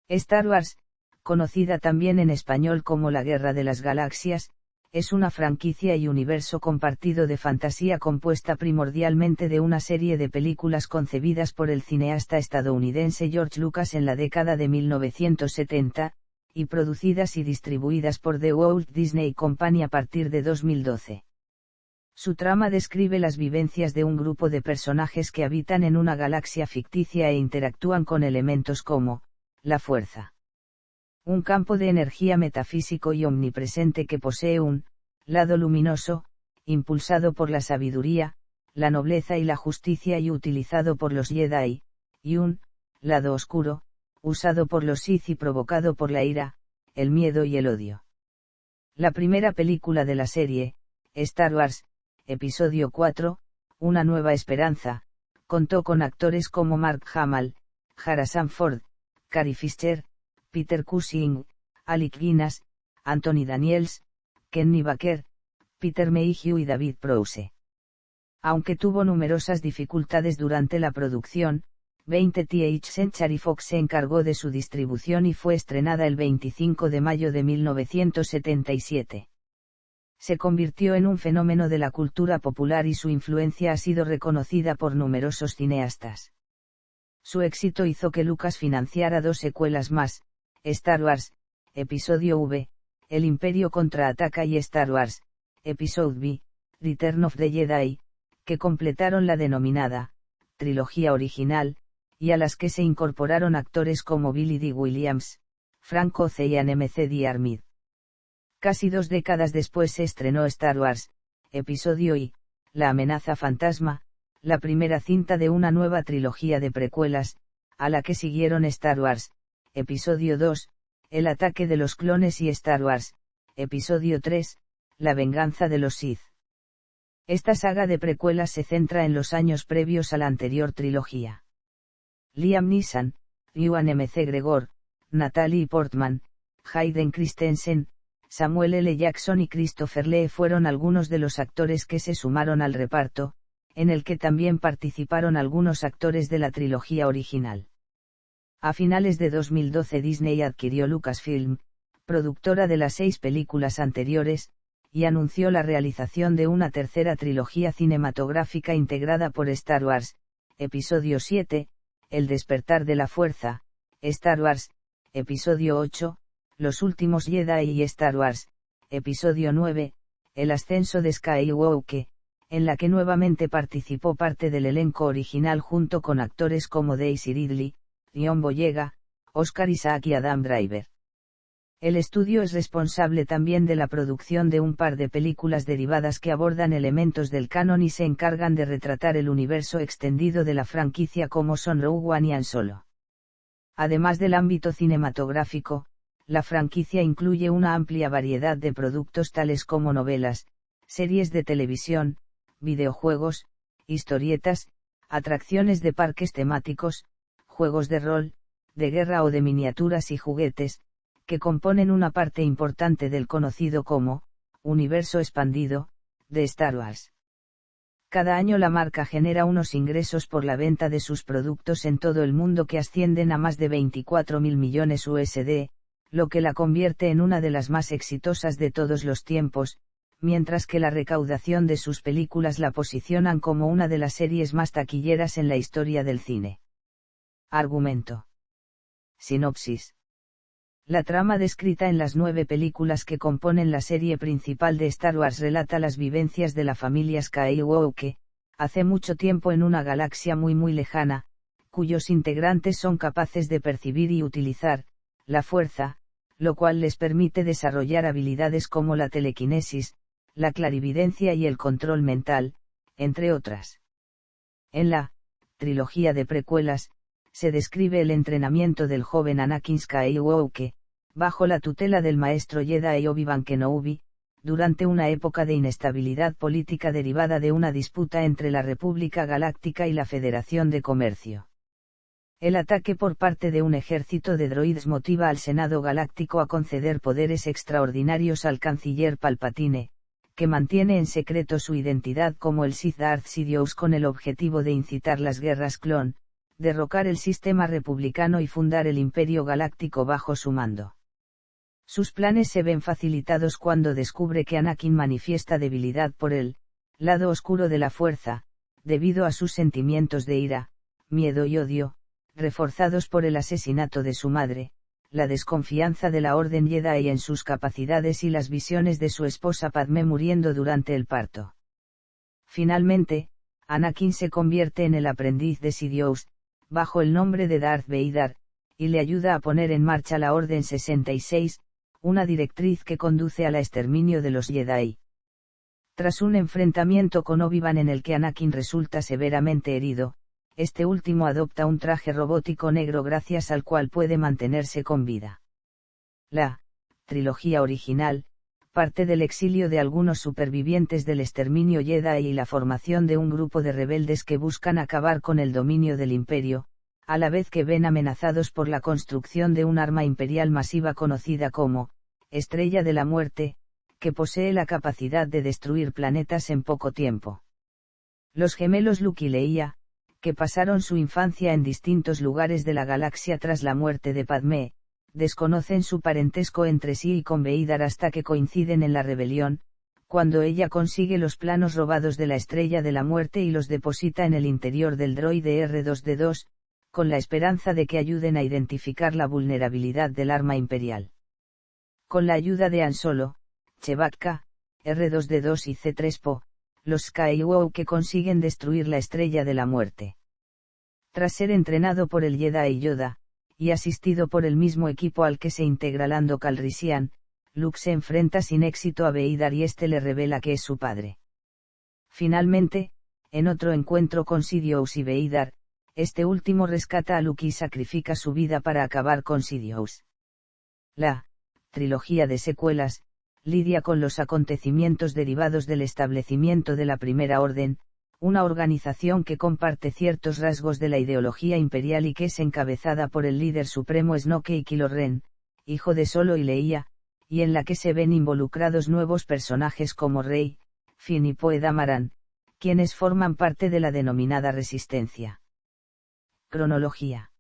Star Wars, conocida también en español como la Guerra de las Galaxias, es una franquicia y universo compartido de fantasía compuesta primordialmente de una serie de películas concebidas por el cineasta estadounidense George Lucas en la década de 1970, y producidas y distribuidas por The Walt Disney Company a partir de 2012. Su trama describe las vivencias de un grupo de personajes que habitan en una galaxia ficticia e interactúan con elementos como la fuerza. Un campo de energía metafísico y omnipresente que posee un lado luminoso, impulsado por la sabiduría, la nobleza y la justicia y utilizado por los Jedi, y un lado oscuro, usado por los Sith y provocado por la ira, el miedo y el odio. La primera película de la serie, Star Wars, Episodio 4, Una nueva esperanza, contó con actores como Mark Hamill, Harrison Ford, Carrie Fisher, Peter Cushing, Alec Guinness, Anthony Daniels, Kenny Baker, Peter Mayhew y David Prowse. Aunque tuvo numerosas dificultades durante la producción, 20th Century Fox se encargó de su distribución y fue estrenada el 25 de mayo de 1977. Se convirtió en un fenómeno de la cultura popular y su influencia ha sido reconocida por numerosos cineastas. Su éxito hizo que Lucas financiara 2 secuelas más, Star Wars, Episodio V, El Imperio contraataca y Star Wars, Episode V, Return of the Jedi, que completaron la denominada trilogía original, y a las que se incorporaron actores como Billy Dee Williams, Frank Ocean y M.C. Diarmid. Casi 2 décadas después se estrenó Star Wars, Episodio I, La amenaza fantasma, la primera cinta de una nueva trilogía de precuelas, a la que siguieron Star Wars, Episodio 2, El ataque de los clones y Star Wars, Episodio 3, La venganza de los Sith. Esta saga de precuelas se centra en los años previos a la anterior trilogía. Liam Neeson, Ewan McGregor, Natalie Portman, Hayden Christensen, Samuel L. Jackson y Christopher Lee fueron algunos de los actores que se sumaron al reparto, en el que también participaron algunos actores de la trilogía original. A finales de 2012 Disney adquirió Lucasfilm, productora de las 6 películas anteriores, y anunció la realización de una tercera trilogía cinematográfica integrada por Star Wars, Episodio 7, El despertar de la fuerza, Star Wars, Episodio 8, Los últimos Jedi y Star Wars, Episodio 9, El ascenso de Skywalker, en la que nuevamente participó parte del elenco original junto con actores como Daisy Ridley, John Boyega, Oscar Isaac y Adam Driver. El estudio es responsable también de la producción de un par de películas derivadas que abordan elementos del canon y se encargan de retratar el universo extendido de la franquicia como son Rogue One y Han Solo. Además del ámbito cinematográfico, la franquicia incluye una amplia variedad de productos tales como novelas, series de televisión, videojuegos, historietas, atracciones de parques temáticos, juegos de rol, de guerra o de miniaturas y juguetes, que componen una parte importante del conocido como universo expandido de Star Wars. Cada año la marca genera unos ingresos por la venta de sus productos en todo el mundo que ascienden a más de 24.000 millones USD, lo que la convierte en una de las más exitosas de todos los tiempos, mientras que la recaudación de sus películas la posicionan como una de las series más taquilleras en la historia del cine. Argumento. Sinopsis. La trama descrita en las 9 películas que componen la serie principal de Star Wars relata las vivencias de la familia Skywalker, hace mucho tiempo en una galaxia muy lejana, cuyos integrantes son capaces de percibir y utilizar la fuerza, lo cual les permite desarrollar habilidades como la telequinesis, la clarividencia y el control mental, entre otras. En la trilogía de precuelas, se describe el entrenamiento del joven Anakin Skywalker, bajo la tutela del maestro Jedi Obi-Wan Kenobi, durante una época de inestabilidad política derivada de una disputa entre la República Galáctica y la Federación de Comercio. El ataque por parte de un ejército de droids motiva al Senado Galáctico a conceder poderes extraordinarios al canciller Palpatine, que mantiene en secreto su identidad como el Sith Darth Sidious con el objetivo de incitar las guerras clon, derrocar el sistema republicano y fundar el Imperio Galáctico bajo su mando. Sus planes se ven facilitados cuando descubre que Anakin manifiesta debilidad por el lado oscuro de la fuerza, debido a sus sentimientos de ira, miedo y odio, reforzados por el asesinato de su madre, la desconfianza de la Orden Jedi en sus capacidades y las visiones de su esposa Padmé muriendo durante el parto. Finalmente, Anakin se convierte en el aprendiz de Sidious, bajo el nombre de Darth Vader, y le ayuda a poner en marcha la Orden 66, una directriz que conduce al exterminio de los Jedi. Tras un enfrentamiento con Obi-Wan en el que Anakin resulta severamente herido, este último adopta un traje robótico negro gracias al cual puede mantenerse con vida. La trilogía original parte del exilio de algunos supervivientes del exterminio Jedi y la formación de un grupo de rebeldes que buscan acabar con el dominio del Imperio, a la vez que ven amenazados por la construcción de un arma imperial masiva conocida como Estrella de la Muerte, que posee la capacidad de destruir planetas en poco tiempo. Los gemelos Luke y Leia, que pasaron su infancia en distintos lugares de la galaxia tras la muerte de Padmé, desconocen su parentesco entre sí y con Vader hasta que coinciden en la rebelión, cuando ella consigue los planos robados de la Estrella de la Muerte y los deposita en el interior del droide R2D2, con la esperanza de que ayuden a identificar la vulnerabilidad del arma imperial. Con la ayuda de Han Solo, Chewbacca, R2D2 y C-3PO, los Skywalker consiguen destruir la Estrella de la Muerte. Tras ser entrenado por el Jedi Yoda, y asistido por el mismo equipo al que se integra Lando Calrissian, Luke se enfrenta sin éxito a Vader y este le revela que es su padre. Finalmente, en otro encuentro con Sidious y Vader, este último rescata a Luke y sacrifica su vida para acabar con Sidious. La trilogía de secuelas lidia con los acontecimientos derivados del establecimiento de la Primera Orden, una organización que comparte ciertos rasgos de la ideología imperial y que es encabezada por el líder supremo Snoke y Kylo Ren, hijo de Solo y Leia, y en la que se ven involucrados nuevos personajes como Rey, Finn y Poe Dameron, quienes forman parte de la denominada Resistencia. Cronología.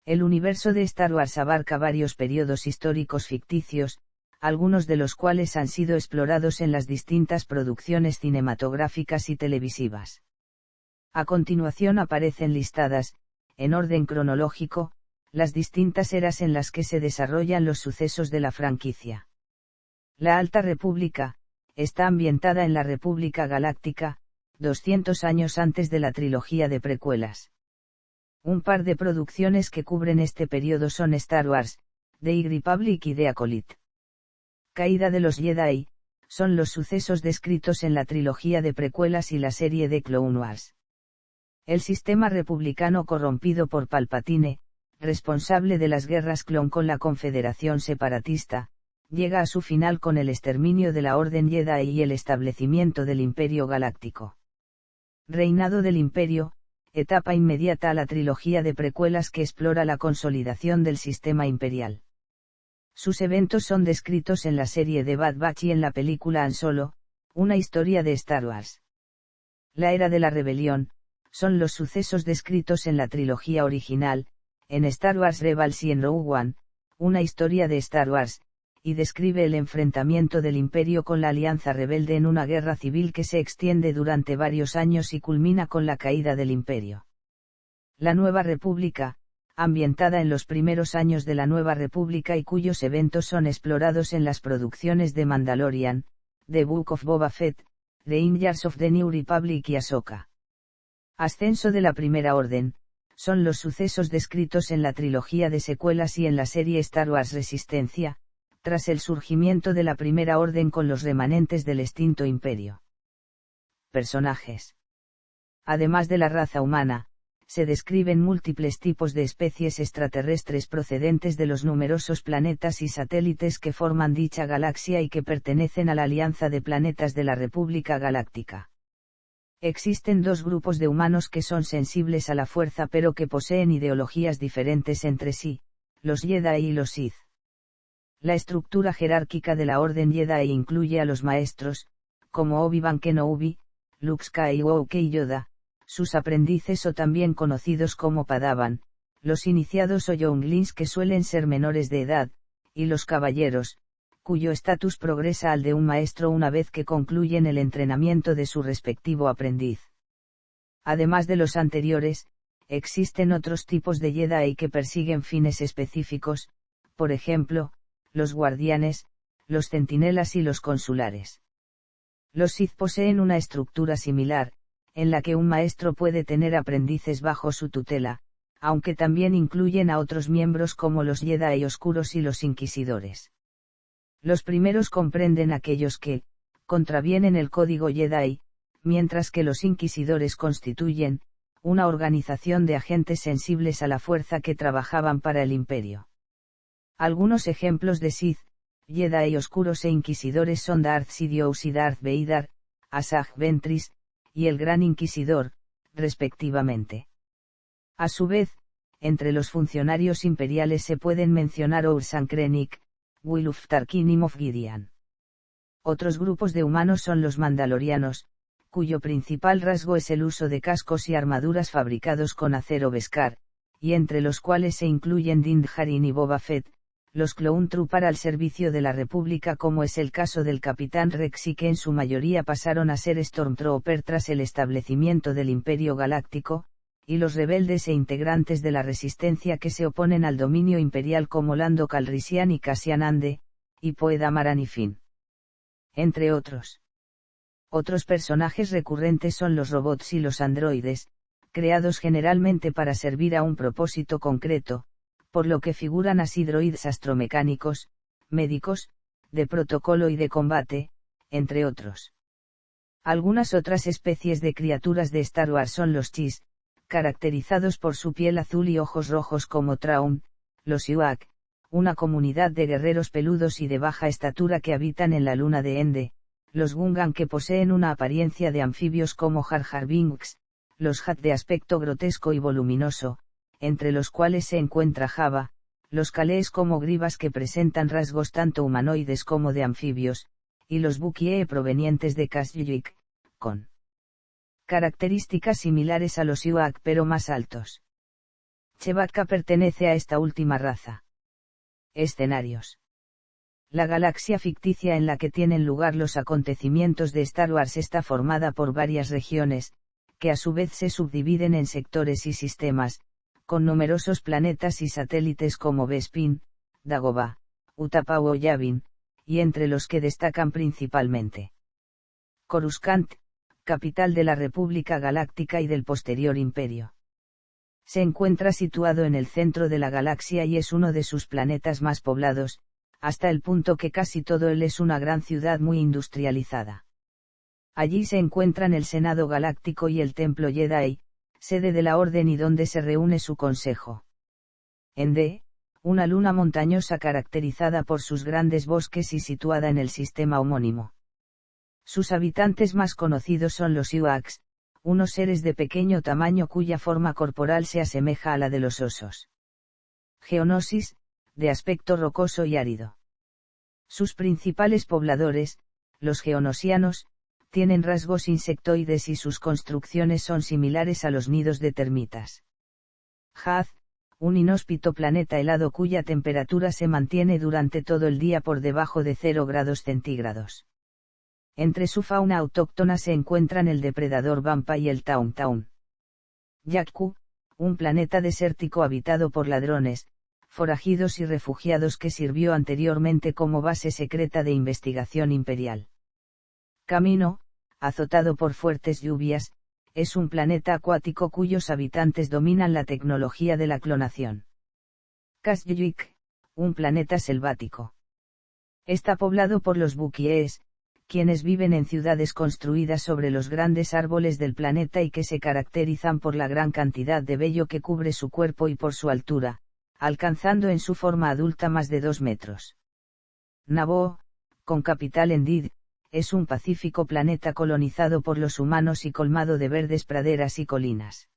El universo de Star Wars abarca varios periodos históricos ficticios, algunos de los cuales han sido explorados en las distintas producciones cinematográficas y televisivas. A continuación aparecen listadas, en orden cronológico, las distintas eras en las que se desarrollan los sucesos de la franquicia. La Alta República está ambientada en la República Galáctica, 200 años antes de la trilogía de precuelas. Un par de producciones que cubren este periodo son Star Wars, The Republic y The Acolyte. Caída de los Jedi, son los sucesos descritos en la trilogía de precuelas y la serie de Clone Wars. El sistema republicano corrompido por Palpatine, responsable de las guerras clon con la Confederación Separatista, llega a su final con el exterminio de la Orden Jedi y el establecimiento del Imperio Galáctico. Reinado del Imperio, etapa inmediata a la trilogía de precuelas que explora la consolidación del sistema imperial. Sus eventos son descritos en la serie de Bad Batch y en la película Han Solo, una historia de Star Wars. La Era de la Rebelión, son los sucesos descritos en la trilogía original, en Star Wars Rebels y en Rogue One, una historia de Star Wars, y describe el enfrentamiento del Imperio con la Alianza Rebelde en una guerra civil que se extiende durante varios años y culmina con la caída del Imperio. La Nueva República, ambientada en los primeros años de la Nueva República y cuyos eventos son explorados en las producciones de Mandalorian, The Book of Boba Fett, The Years of the New Republic y Ahsoka. Ascenso de la Primera Orden, son los sucesos descritos en la trilogía de secuelas y en la serie Star Wars Resistencia, tras el surgimiento de la Primera Orden con los remanentes del extinto Imperio. Personajes. Además de la raza humana, se describen múltiples tipos de especies extraterrestres procedentes de los numerosos planetas y satélites que forman dicha galaxia y que pertenecen a la Alianza de Planetas de la República Galáctica. Existen dos grupos de humanos que son sensibles a la fuerza pero que poseen ideologías diferentes entre sí, los Jedi y los Sith. La estructura jerárquica de la Orden Jedi incluye a los maestros, como Obi-Wan Kenobi, Luke Skywalker y Yoda, sus aprendices o también conocidos como Padawan, los iniciados o younglings que suelen ser menores de edad, y los caballeros, cuyo estatus progresa al de un maestro una vez que concluyen el entrenamiento de su respectivo aprendiz. Además de los anteriores, existen otros tipos de Jedi que persiguen fines específicos, por ejemplo, los guardianes, los centinelas y los consulares. Los Sith poseen una estructura similar, en la que un maestro puede tener aprendices bajo su tutela, aunque también incluyen a otros miembros como los Jedi oscuros y los inquisidores. Los primeros comprenden aquellos que contravienen el código Jedi, mientras que los inquisidores constituyen una organización de agentes sensibles a la fuerza que trabajaban para el imperio. Algunos ejemplos de Sith, Jedi oscuros e inquisidores son Darth Sidious y Darth Vader, Asajj Ventress, y el Gran Inquisidor, respectivamente. A su vez, entre los funcionarios imperiales se pueden mencionar Orsan Krennic, Wiluf Tarkin y Moff Gideon. Otros grupos de humanos son los Mandalorianos, cuyo principal rasgo es el uso de cascos y armaduras fabricados con acero Beskar, y entre los cuales se incluyen Din Djarin y Boba Fett, los Clone Trooper al servicio de la República como es el caso del Capitán Rex y que en su mayoría pasaron a ser Stormtrooper tras el establecimiento del Imperio Galáctico, y los rebeldes e integrantes de la Resistencia que se oponen al dominio imperial como Lando Calrissian y Cassian Andor, y Poe Dameron y Finn. Entre otros. Otros personajes recurrentes son los robots y los androides, creados generalmente para servir a un propósito concreto, por lo que figuran así droids astromecánicos, médicos, de protocolo y de combate, entre otros. Algunas otras especies de criaturas de Star Wars son los Chiss, caracterizados por su piel azul y ojos rojos como Traum, los Yuak, una comunidad de guerreros peludos y de baja estatura que habitan en la luna de Ende, los Gungan que poseen una apariencia de anfibios como Jar Jar Binks, los Hutt de aspecto grotesco y voluminoso, entre los cuales se encuentra Jabba, los Kalees como grivas que presentan rasgos tanto humanoides como de anfibios, y los Bukie provenientes de Kashyyyk, con características similares a los Yuak pero más altos. Chewbacca pertenece a esta última raza. Escenarios. La galaxia ficticia en la que tienen lugar los acontecimientos de Star Wars está formada por varias regiones, que a su vez se subdividen en sectores y sistemas, con numerosos planetas y satélites como Bespin, Dagobah, Utapau o Yavin, y entre los que destacan principalmente Coruscant, capital de la República Galáctica y del posterior Imperio. Se encuentra situado en el centro de la galaxia y es uno de sus planetas más poblados, hasta el punto que casi todo él es una gran ciudad muy industrializada. Allí se encuentran el Senado Galáctico y el Templo Jedi, sede de la Orden y donde se reúne su consejo. Ende, una luna montañosa caracterizada por sus grandes bosques y situada en el sistema homónimo. Sus habitantes más conocidos son los Yuaks, unos seres de pequeño tamaño cuya forma corporal se asemeja a la de los osos. Geonosis, de aspecto rocoso y árido. Sus principales pobladores, los geonosianos, tienen rasgos insectoides y sus construcciones son similares a los nidos de termitas. Haz, un inhóspito planeta helado cuya temperatura se mantiene durante todo el día por debajo de 0 grados centígrados. Entre su fauna autóctona se encuentran el depredador Vampa y el Tauntaun. Jakku, un planeta desértico habitado por ladrones, forajidos y refugiados que sirvió anteriormente como base secreta de investigación imperial. Camino, azotado por fuertes lluvias, es un planeta acuático cuyos habitantes dominan la tecnología de la clonación. Kashyyyk, un planeta selvático. Está poblado por los Bukies, quienes viven en ciudades construidas sobre los grandes árboles del planeta y que se caracterizan por la gran cantidad de vello que cubre su cuerpo y por su altura, alcanzando en su forma adulta más de 2 metros. Naboo, con capital en Did, es un pacífico planeta colonizado por los humanos y colmado de verdes praderas y colinas.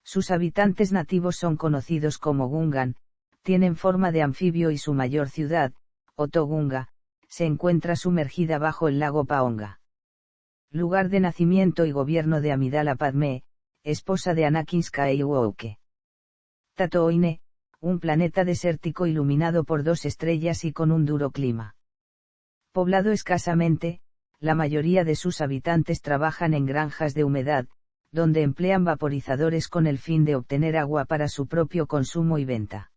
Sus habitantes nativos son conocidos como Gungan, tienen forma de anfibio y su mayor ciudad, Otoh Gunga, se encuentra sumergida bajo el lago Paonga. Lugar de nacimiento y gobierno de Amidala Padmé, esposa de Anakin Skywalker. Tatooine, un planeta desértico iluminado por 2 estrellas y con un duro clima. Poblado escasamente, la mayoría de sus habitantes trabajan en granjas de humedad, donde emplean vaporizadores con el fin de obtener agua para su propio consumo y venta.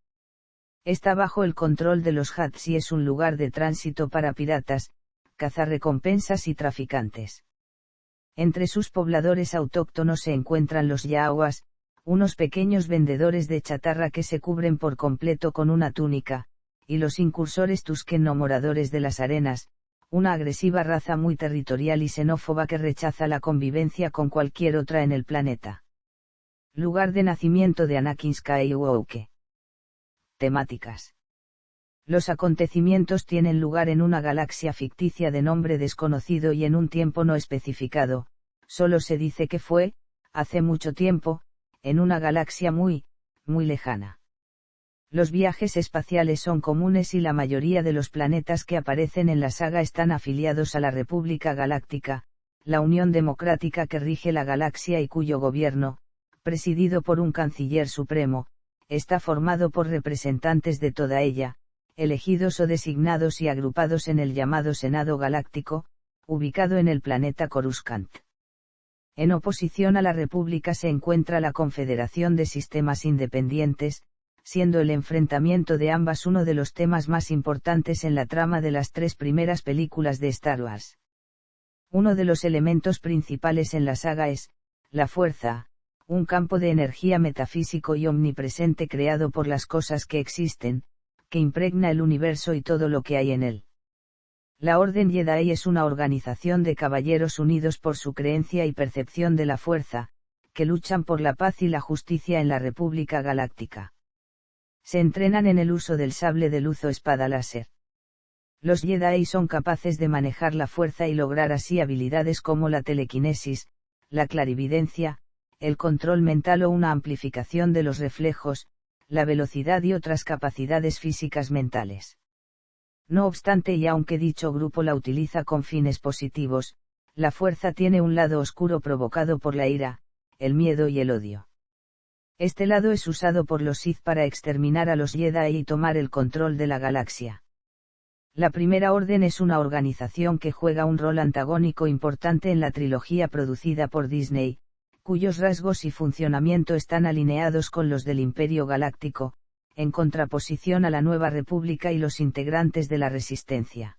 Está bajo el control de los Hutt y es un lugar de tránsito para piratas, cazarrecompensas y traficantes. Entre sus pobladores autóctonos se encuentran los Yaoas, unos pequeños vendedores de chatarra que se cubren por completo con una túnica, y los incursores Tusken o moradores de las arenas, una agresiva raza muy territorial y xenófoba que rechaza la convivencia con cualquier otra en el planeta. Lugar de nacimiento de Anakin Skywalker. Temáticas. Los acontecimientos tienen lugar en una galaxia ficticia de nombre desconocido y en un tiempo no especificado, solo se dice que fue, hace mucho tiempo, en una galaxia muy, muy lejana. Los viajes espaciales son comunes y la mayoría de los planetas que aparecen en la saga están afiliados a la República Galáctica, la unión democrática que rige la galaxia y cuyo gobierno, presidido por un canciller supremo, está formado por representantes de toda ella, elegidos o designados y agrupados en el llamado Senado Galáctico, ubicado en el planeta Coruscant. En oposición a la República se encuentra la Confederación de Sistemas Independientes, siendo el enfrentamiento de ambas uno de los temas más importantes en la trama de las 3 primeras películas de Star Wars. Uno de los elementos principales en la saga es, la fuerza, un campo de energía metafísico y omnipresente creado por las cosas que existen, que impregna el universo y todo lo que hay en él. La Orden Jedi es una organización de caballeros unidos por su creencia y percepción de la fuerza, que luchan por la paz y la justicia en la República Galáctica. Se entrenan en el uso del sable de luz o espada láser. Los Jedi son capaces de manejar la fuerza y lograr así habilidades como la telequinesis, la clarividencia, el control mental o una amplificación de los reflejos, la velocidad y otras capacidades físicas mentales. No obstante, y aunque dicho grupo la utiliza con fines positivos, la fuerza tiene un lado oscuro provocado por la ira, el miedo y el odio. Este lado es usado por los Sith para exterminar a los Jedi y tomar el control de la galaxia. La Primera Orden es una organización que juega un rol antagónico importante en la trilogía producida por Disney, cuyos rasgos y funcionamiento están alineados con los del Imperio Galáctico, en contraposición a la Nueva República y los integrantes de la Resistencia.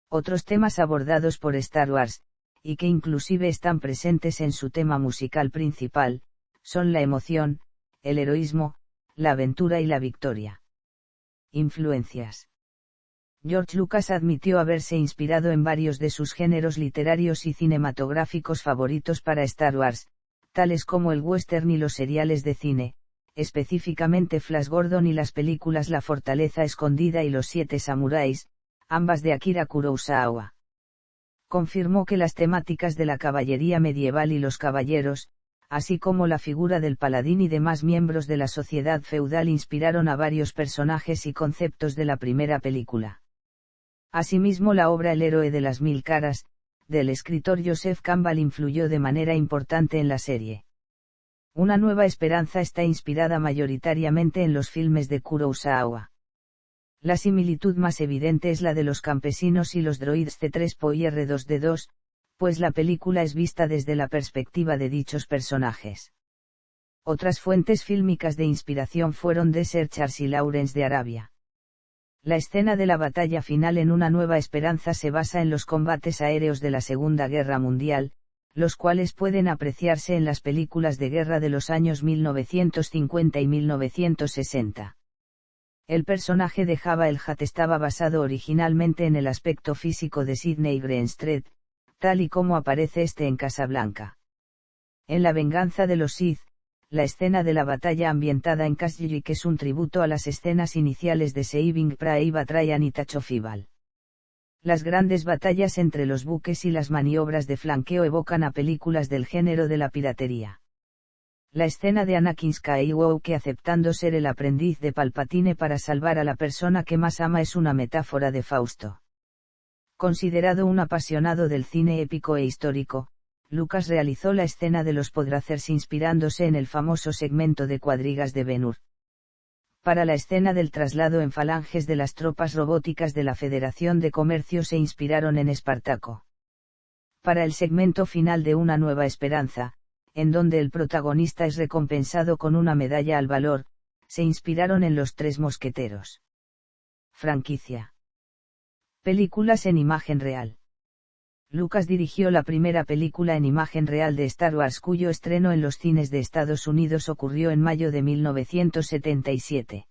Otros temas abordados por Star Wars, y que inclusive están presentes en su tema musical principal, son la emoción, el heroísmo, la aventura y la victoria. Influencias. George Lucas admitió haberse inspirado en varios de sus géneros literarios y cinematográficos favoritos para Star Wars, tales como el western y los seriales de cine, específicamente Flash Gordon y las películas La Fortaleza Escondida y Los 7 Samuráis, ambas de Akira Kurosawa. Confirmó que las temáticas de la caballería medieval y los caballeros, así como la figura del paladín y demás miembros de la sociedad feudal inspiraron a varios personajes y conceptos de la primera película. Asimismo, la obra El héroe de las 1000 caras, del escritor Joseph Campbell influyó de manera importante en la serie. Una nueva esperanza está inspirada mayoritariamente en los filmes de Kurosawa. La similitud más evidente es la de los campesinos y los droids C-3PO y R2-D2, pues la película es vista desde la perspectiva de dichos personajes. Otras fuentes fílmicas de inspiración fueron Desert Charles y Lawrence de Arabia. La escena de la batalla final en Una Nueva Esperanza se basa en los combates aéreos de la Segunda Guerra Mundial, los cuales pueden apreciarse en las películas de guerra de los años 1950 y 1960. El personaje de Jabba el Hutt estaba basado originalmente en el aspecto físico de Sidney Greenstreet, tal y como aparece este en Casablanca. En La venganza de los Sith, la escena de la batalla ambientada en Kashyyyk es un tributo a las escenas iniciales de Saving Private Ryan y Touch of Evil. Las grandes batallas entre los buques y las maniobras de flanqueo evocan a películas del género de la piratería. La escena de Anakin Skywalker aceptando ser el aprendiz de Palpatine para salvar a la persona que más ama es una metáfora de Fausto. Considerado un apasionado del cine épico e histórico, Lucas realizó la escena de los Podracers inspirándose en el famoso segmento de cuadrigas de Ben-Hur. Para la escena del traslado en falanges de las tropas robóticas de la Federación de Comercio se inspiraron en Espartaco. Para el segmento final de Una Nueva Esperanza, en donde el protagonista es recompensado con una medalla al valor, se inspiraron en Los Tres Mosqueteros. Franquicia. Películas en imagen real. Lucas dirigió la primera película en imagen real de Star Wars cuyo estreno en los cines de Estados Unidos ocurrió en mayo de 1977.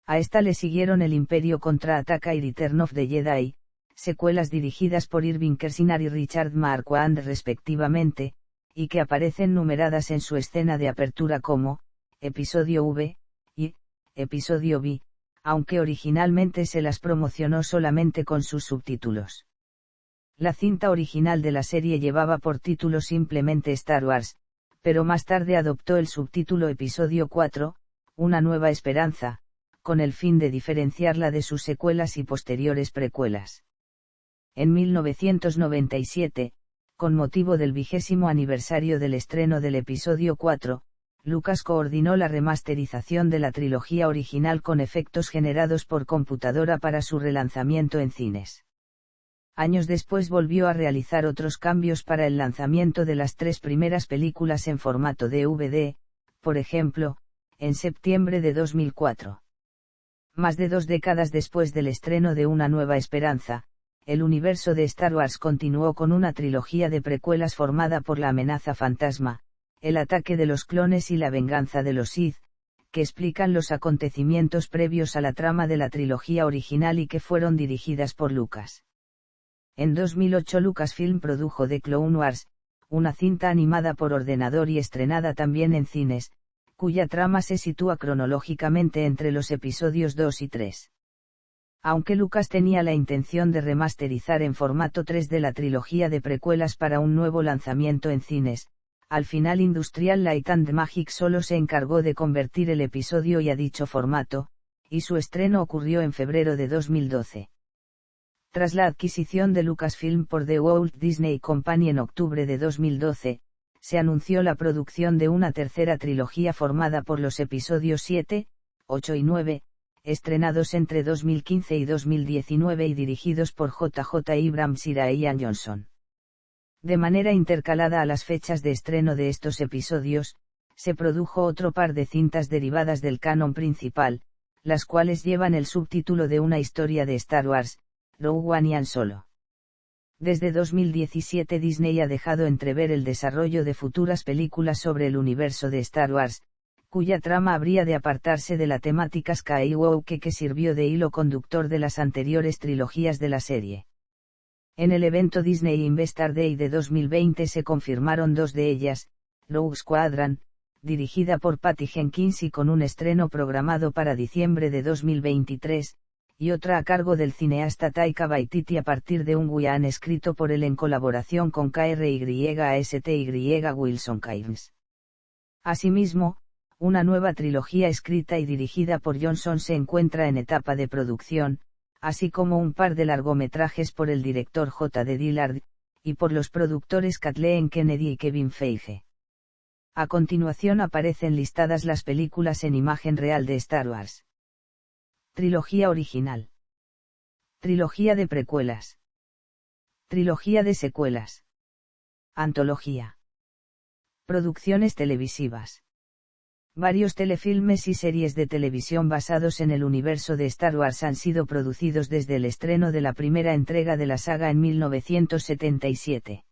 A esta le siguieron El Imperio contraataca y Return of the Jedi, secuelas dirigidas por Irving Kershner y Richard Marquand respectivamente, y que aparecen numeradas en su escena de apertura como Episodio V y Episodio V, aunque originalmente se las promocionó solamente con sus subtítulos. La cinta original de la serie llevaba por título simplemente Star Wars, pero más tarde adoptó el subtítulo Episodio 4, Una Nueva Esperanza, con el fin de diferenciarla de sus secuelas y posteriores precuelas. En 1997, con motivo del 20º aniversario del estreno del Episodio 4, Lucas coordinó la remasterización de la trilogía original con efectos generados por computadora para su relanzamiento en cines. Años después volvió a realizar otros cambios para el lanzamiento de las 3 primeras películas en formato DVD, por ejemplo, en septiembre de 2004. Más de 2 décadas después del estreno de Una Nueva Esperanza, el universo de Star Wars continuó con una trilogía de precuelas formada por La Amenaza Fantasma, El Ataque de los Clones y La Venganza de los Sith, que explican los acontecimientos previos a la trama de la trilogía original y que fueron dirigidas por Lucas. En 2008 Lucasfilm produjo The Clone Wars, una cinta animada por ordenador y estrenada también en cines, cuya trama se sitúa cronológicamente entre los episodios 2 y 3. Aunque Lucas tenía la intención de remasterizar en formato 3 de la trilogía de precuelas para un nuevo lanzamiento en cines, al final Industrial Light and Magic solo se encargó de convertir el episodio a dicho formato, y su estreno ocurrió en febrero de 2012. Tras la adquisición de Lucasfilm por The Walt Disney Company en octubre de 2012, se anunció la producción de una tercera trilogía formada por los episodios 7, 8 y 9, estrenados entre 2015 y 2019 y dirigidos por J.J. Abrams y Rian Johnson. De manera intercalada a las fechas de estreno de estos episodios, se produjo otro par de cintas derivadas del canon principal, las cuales llevan el subtítulo de Una historia de Star Wars, Rogue One y Han Solo. Desde 2017 Disney ha dejado entrever el desarrollo de futuras películas sobre el universo de Star Wars, cuya trama habría de apartarse de la temática Skywalker que sirvió de hilo conductor de las anteriores trilogías de la serie. En el evento Disney Investor Day de 2020 se confirmaron 2 de ellas, Rogue Squadron, dirigida por Patty Jenkins y con un estreno programado para diciembre de 2023, y otra a cargo del cineasta Taika Waititi a partir de un guion escrito por él en colaboración con KRYASTY Wilson Cairns. Asimismo, una nueva trilogía escrita y dirigida por Johnson se encuentra en etapa de producción, así como un par de largometrajes por el director J.D. Dillard, y por los productores Kathleen Kennedy y Kevin Feige. A continuación aparecen listadas las películas en imagen real de Star Wars. Trilogía original. Trilogía de precuelas. Trilogía de secuelas. Antología. Producciones televisivas. Varios telefilmes y series de televisión basados en el universo de Star Wars han sido producidos desde el estreno de la primera entrega de la saga en 1977.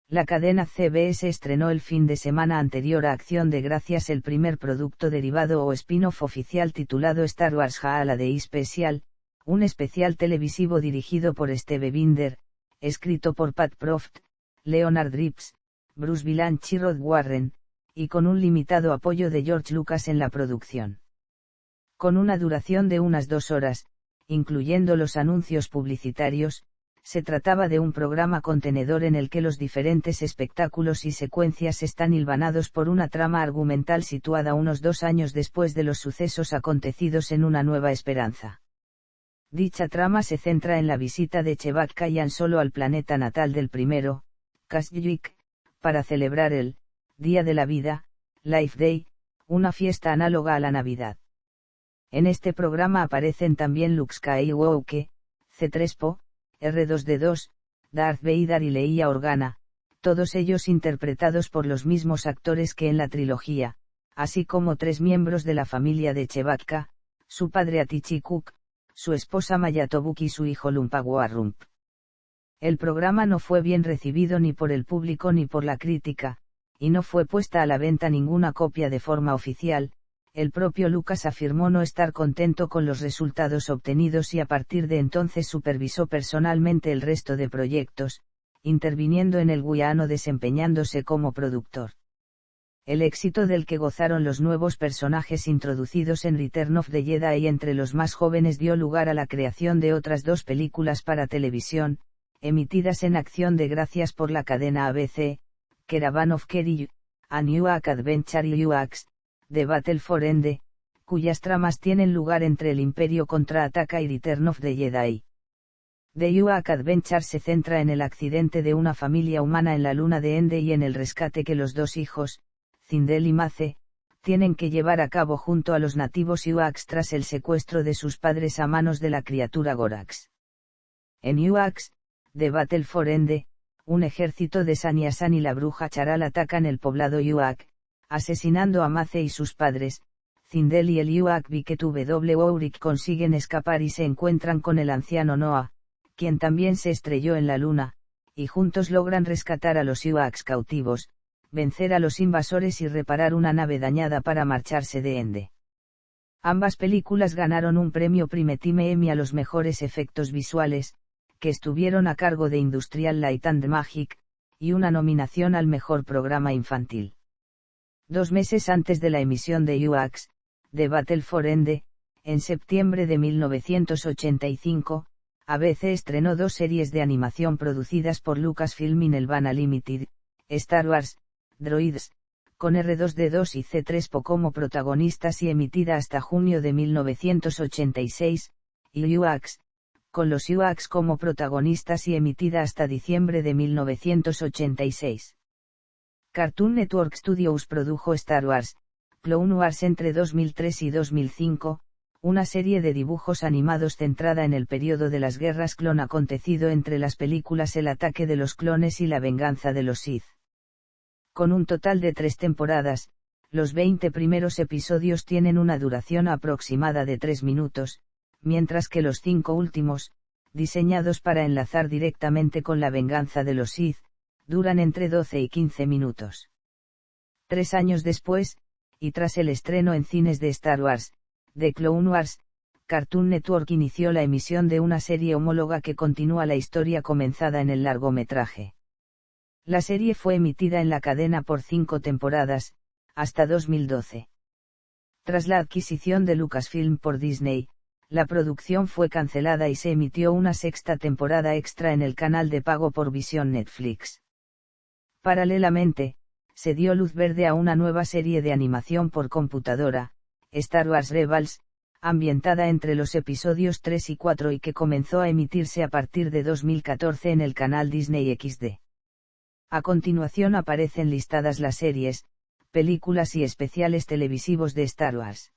La cadena CBS estrenó el fin de semana anterior a Acción de Gracias el primer producto derivado o spin-off oficial titulado Star Wars Holiday Special, un especial televisivo dirigido por Steve Binder, escrito por Pat Proft, Leonard Rips, Bruce Vilanch y Rod Warren, y con un limitado apoyo de George Lucas en la producción. Con una duración de unas 2 horas, incluyendo los anuncios publicitarios, se trataba de un programa contenedor en el que los diferentes espectáculos y secuencias están hilvanados por una trama argumental situada unos 2 años después de los sucesos acontecidos en Una Nueva Esperanza. Dicha trama se centra en la visita de Chewbacca y Han Solo al planeta natal del primero, Kashyyyk, para celebrar el Día de la Vida, Life Day, una fiesta análoga a la Navidad. En este programa aparecen también Luke Skywalker, C-3PO, R2-D2, Darth Vader y Leia Organa, todos ellos interpretados por los mismos actores que en la trilogía, así como 3 miembros de la familia de Chewbacca, su padre Atichi Cook, su esposa Maya Tobuk y su hijo Lumpa Warrump. El programa no fue bien recibido ni por el público ni por la crítica, y no fue puesta a la venta ninguna copia de forma oficial. El propio Lucas afirmó no estar contento con los resultados obtenidos y a partir de entonces supervisó personalmente el resto de proyectos, interviniendo en el Guyano desempeñándose como productor. El éxito del que gozaron los nuevos personajes introducidos en Return of the Jedi y entre los más jóvenes dio lugar a la creación de otras 2 películas para televisión, emitidas en acción de gracias por la cadena ABC, Caravan of Courage, A New Adventure y UAX, The Battle for Endor, cuyas tramas tienen lugar entre el Imperio contraataca y Return of the Jedi. The UAC Adventure se centra en el accidente de una familia humana en la luna de Endor y en el rescate que los 2 hijos, Zindel y Mace, tienen que llevar a cabo junto a los nativos UAX tras el secuestro de sus padres a manos de la criatura Gorax. En UAX, The Battle for Endor, un ejército de Saniasan y la bruja Charal atacan el poblado UAC, asesinando a Mace y sus padres. Zindel y el UAC W. Auric consiguen escapar y se encuentran con el anciano Noah, quien también se estrelló en la luna, y juntos logran rescatar a los UACs cautivos, vencer a los invasores y reparar una nave dañada para marcharse de Endor. Ambas películas ganaron un premio Primetime Emmy a los mejores efectos visuales, que estuvieron a cargo de Industrial Light and Magic, y una nominación al mejor programa infantil. 2 meses antes de la emisión de UAX, The Battle for Endor, en septiembre de 1985, ABC estrenó 2 series de animación producidas por Lucasfilm y Nelvana Limited, Star Wars, Droids, con R2-D2 y C-3PO como protagonistas y emitida hasta junio de 1986, y UAX, con los UAX como protagonistas y emitida hasta diciembre de 1986. Cartoon Network Studios produjo Star Wars, Clone Wars entre 2003 y 2005, una serie de dibujos animados centrada en el periodo de las guerras clon acontecido entre las películas El ataque de los clones y La venganza de los Sith. Con un total de 3 temporadas, los 20 primeros episodios tienen una duración aproximada de 3 minutos, mientras que los 5 últimos, diseñados para enlazar directamente con La venganza de los Sith, duran entre 12 y 15 minutos. 3 años después, y tras el estreno en cines de Star Wars, The Clone Wars, Cartoon Network inició la emisión de una serie homóloga que continúa la historia comenzada en el largometraje. La serie fue emitida en la cadena por 5 temporadas, hasta 2012. Tras la adquisición de Lucasfilm por Disney, la producción fue cancelada y se emitió una 6ª temporada extra en el canal de pago por visión Netflix. Paralelamente, se dio luz verde a una nueva serie de animación por computadora, Star Wars Rebels, ambientada entre los episodios 3 y 4 y que comenzó a emitirse a partir de 2014 en el canal Disney XD. A continuación aparecen listadas las series, películas y especiales televisivos de Star Wars.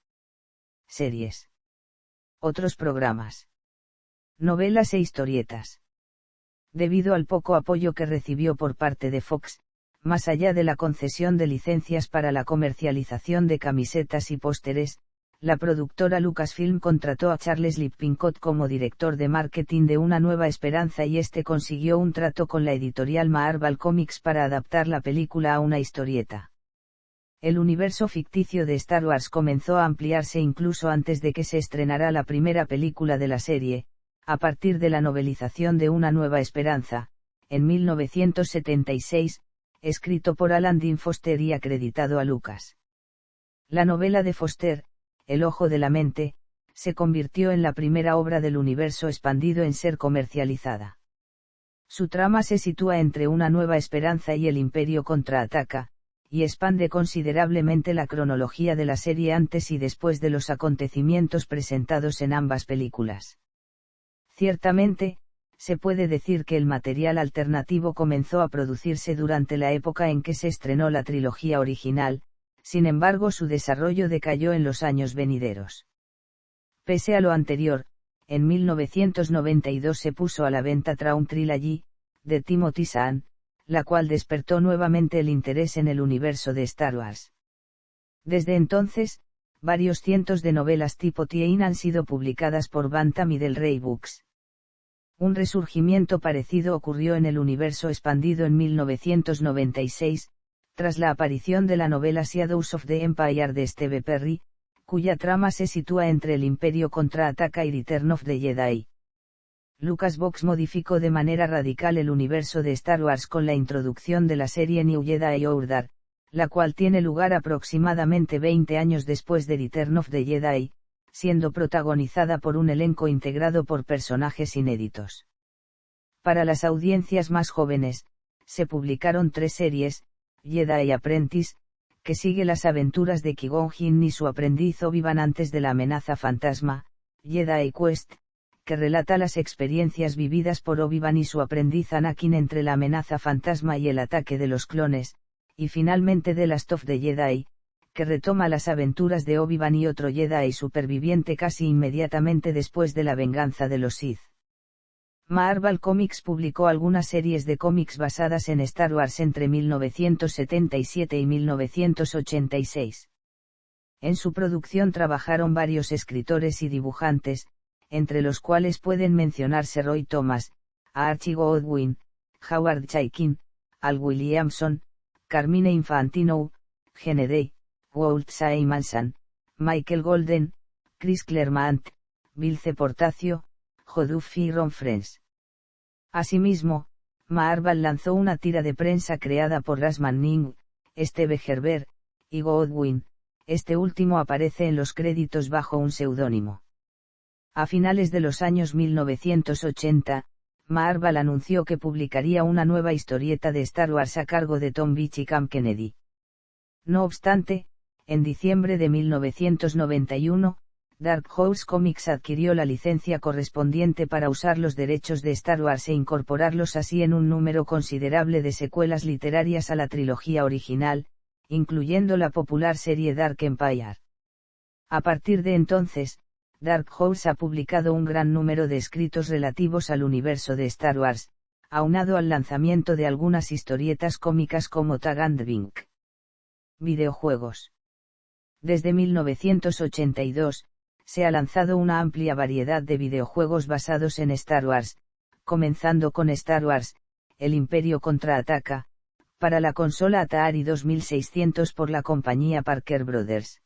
Series. Otros programas. Novelas e historietas. Debido al poco apoyo que recibió por parte de Fox, más allá de la concesión de licencias para la comercialización de camisetas y pósteres, la productora Lucasfilm contrató a Charles Lippincott como director de marketing de Una Nueva Esperanza y este consiguió un trato con la editorial Marvel Comics para adaptar la película a una historieta. El universo ficticio de Star Wars comenzó a ampliarse incluso antes de que se estrenara la primera película de la serie, a partir de la novelización de Una Nueva Esperanza, en 1976, escrito por Alan Dean Foster y acreditado a Lucas. La novela de Foster, El Ojo de la Mente, se convirtió en la primera obra del universo expandido en ser comercializada. Su trama se sitúa entre Una Nueva Esperanza y El Imperio contraataca, y expande considerablemente la cronología de la serie antes y después de los acontecimientos presentados en ambas películas. Ciertamente, Se puede decir que el material alternativo comenzó a producirse durante la época en que se estrenó la trilogía original, sin embargo su desarrollo decayó en los años venideros. Pese a lo anterior, en 1992 se puso a la venta Tron Trilogy, de Timothy Zahn, la cual despertó nuevamente el interés en el universo de Star Wars. Desde entonces, varios cientos de novelas tipo Teen han sido publicadas por Bantam y Del Rey Books. Un resurgimiento parecido ocurrió en el universo expandido en 1996, tras la aparición de la novela Shadows of the Empire de Steve Perry, cuya trama se sitúa entre el Imperio contraataca y Return of the Jedi. Lucasbox modificó de manera radical el universo de Star Wars con la introducción de la serie New Jedi Order, la cual tiene lugar aproximadamente 20 años después de Return of the Jedi, siendo protagonizada por un elenco integrado por personajes inéditos. Para las audiencias más jóvenes, se publicaron 3 series: Jedi Apprentice, que sigue las aventuras de Qui-Gon Jinn y su aprendiz Obi-Wan antes de la amenaza fantasma; Jedi Quest, que relata las experiencias vividas por Obi-Wan y su aprendiz Anakin entre la amenaza fantasma y el ataque de los clones; y finalmente The Last of the Jedi, que retoma las aventuras de Obi-Wan y otro Jedi superviviente casi inmediatamente después de la venganza de los Sith. Marvel Comics publicó algunas series de cómics basadas en Star Wars entre 1977 y 1986. En su producción trabajaron varios escritores y dibujantes, entre los cuales pueden mencionarse Roy Thomas, Archie Goodwin, Howard Chaykin, Al Williamson, Carmine Infantino, Gene Day, Walt Simonson, Michael Golden, Chris Claremont, Bill C. Portacio, Joe Duffy y Ron Frenz. Asimismo, Marvel lanzó una tira de prensa creada por Ras Manning, Steve Gerber y Goodwin. Este último aparece en los créditos bajo un seudónimo. A finales de los años 1980, Marvel anunció que publicaría una nueva historieta de Star Wars a cargo de Tom Beach y Cam Kennedy. No obstante, en diciembre de 1991, Dark Horse Comics adquirió la licencia correspondiente para usar los derechos de Star Wars e incorporarlos así en un número considerable de secuelas literarias a la trilogía original, incluyendo la popular serie Dark Empire. A partir de entonces, Dark Horse ha publicado un gran número de escritos relativos al universo de Star Wars, aunado al lanzamiento de algunas historietas cómicas como Tag and Wink. Videojuegos. Desde 1982, se ha lanzado una amplia variedad de videojuegos basados en Star Wars, comenzando con Star Wars, El Imperio contraataca, para la consola Atari 2600 por la compañía Parker Brothers.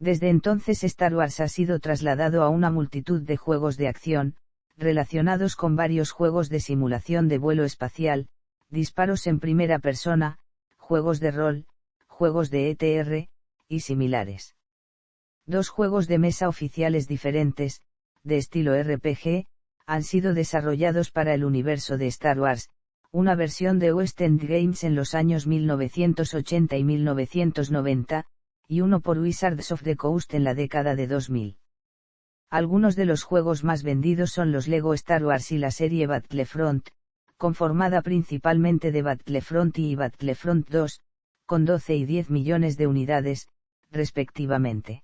Desde entonces Star Wars ha sido trasladado a una multitud de juegos de acción, relacionados con varios juegos de simulación de vuelo espacial, disparos en primera persona, juegos de rol, juegos de ETR, y similares. 2 juegos de mesa oficiales diferentes, de estilo RPG, han sido desarrollados para el universo de Star Wars, una versión de West End Games en los años 1980 y 1990, y uno por Wizards of the Coast en la década de 2000. Algunos de los juegos más vendidos son los Lego Star Wars y la serie Battlefront, conformada principalmente de Battlefront y Battlefront 2, con 12 y 10 millones de unidades, respectivamente.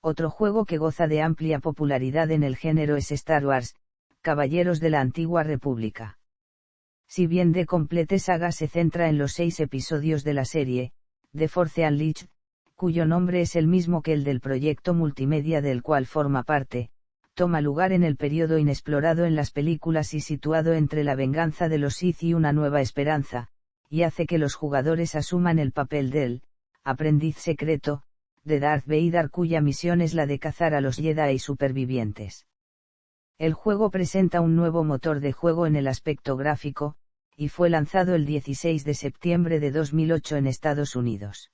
Otro juego que goza de amplia popularidad en el género es Star Wars, Caballeros de la Antigua República. Si bien The Complete Saga se centra en los 6 episodios de la serie, The Force Unleashed, cuyo nombre es el mismo que el del proyecto multimedia del cual forma parte, toma lugar en el periodo inexplorado en las películas y situado entre la venganza de los Sith y una nueva esperanza, y hace que los jugadores asuman el papel del aprendiz secreto de Darth Vader, cuya misión es la de cazar a los Jedi supervivientes. El juego presenta un nuevo motor de juego en el aspecto gráfico, y fue lanzado el 16 de septiembre de 2008 en Estados Unidos.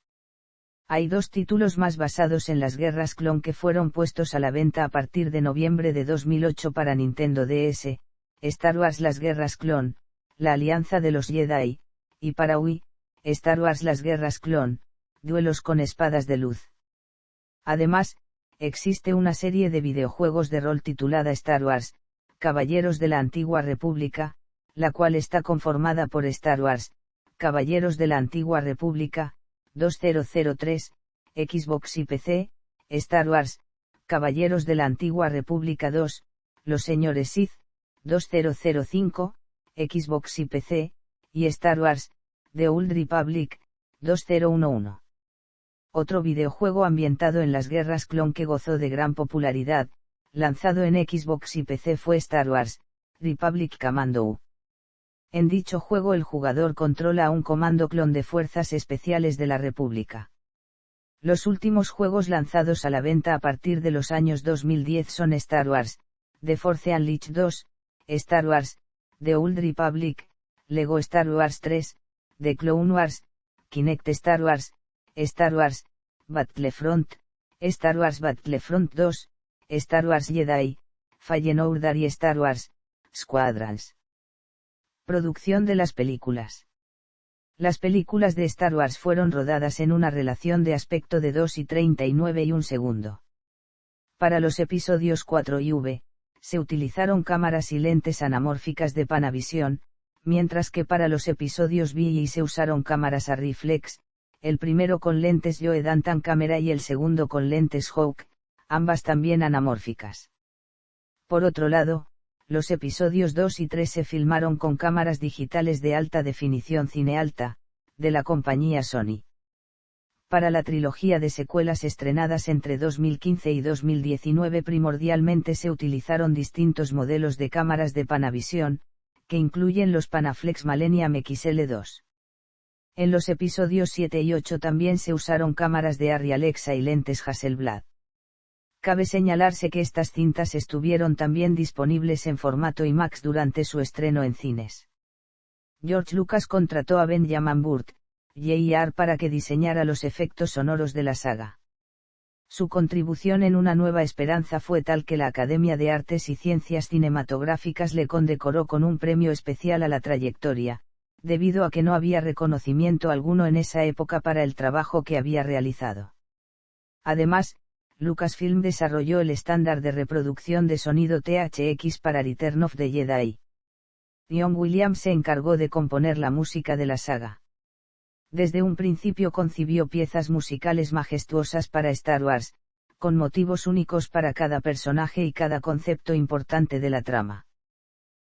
Hay 2 títulos más basados en las guerras clon que fueron puestos a la venta a partir de noviembre de 2008 para Nintendo DS, Star Wars Las Guerras Clon, La Alianza de los Jedi, y para Wii, Star Wars Las Guerras Clon, Duelos con Espadas de Luz. Además, existe una serie de videojuegos de rol titulada Star Wars, Caballeros de la Antigua República, la cual está conformada por Star Wars, Caballeros de la Antigua República, 2003, Xbox y PC, Star Wars, Caballeros de la Antigua República 2, Los Señores Sith, 2005, Xbox y PC, y Star Wars, The Old Republic, 2011. Otro videojuego ambientado en las guerras clon que gozó de gran popularidad, lanzado en Xbox y PC fue Star Wars, Republic Commando. En dicho juego el jugador controla a un comando clon de fuerzas especiales de la República. Los últimos juegos lanzados a la venta a partir de los años 2010 son Star Wars, The Force Unleashed 2, Star Wars, The Old Republic, Lego Star Wars 3, The Clone Wars, Kinect Star Wars, Battlefront, Star Wars Battlefront 2, Star Wars Jedi, Fallen Order y Star Wars, Squadrons. Producción de las películas. Las películas de Star Wars fueron rodadas en una relación de aspecto de 2:39 y 1 segundo. Para los episodios 4 y V, se utilizaron cámaras y lentes anamórficas de Panavision, mientras que para los episodios V y I se usaron cámaras Arriflex, el primero con lentes Joe Dantan Camera y el segundo con lentes Hawk, ambas también anamórficas. Por otro lado, los episodios 2 y 3 se filmaron con cámaras digitales de alta definición Cinealta, de la compañía Sony. Para la trilogía de secuelas estrenadas entre 2015 y 2019 primordialmente se utilizaron distintos modelos de cámaras de Panavision, que incluyen los Panaflex Millennium XL2. En los episodios 7 y 8 también se usaron cámaras de Arri Alexa y lentes Hasselblad. Cabe señalarse que estas cintas estuvieron también disponibles en formato IMAX durante su estreno en cines. George Lucas contrató a Benjamin Burt, Jr. para que diseñara los efectos sonoros de la saga. Su contribución en Una Nueva Esperanza fue tal que la Academia de Artes y Ciencias Cinematográficas le condecoró con un premio especial a la trayectoria, debido a que no había reconocimiento alguno en esa época para el trabajo que había realizado. Además, Lucasfilm desarrolló el estándar de reproducción de sonido THX para Return of the Jedi. John Williams se encargó de componer la música de la saga. Desde un principio concibió piezas musicales majestuosas para Star Wars, con motivos únicos para cada personaje y cada concepto importante de la trama.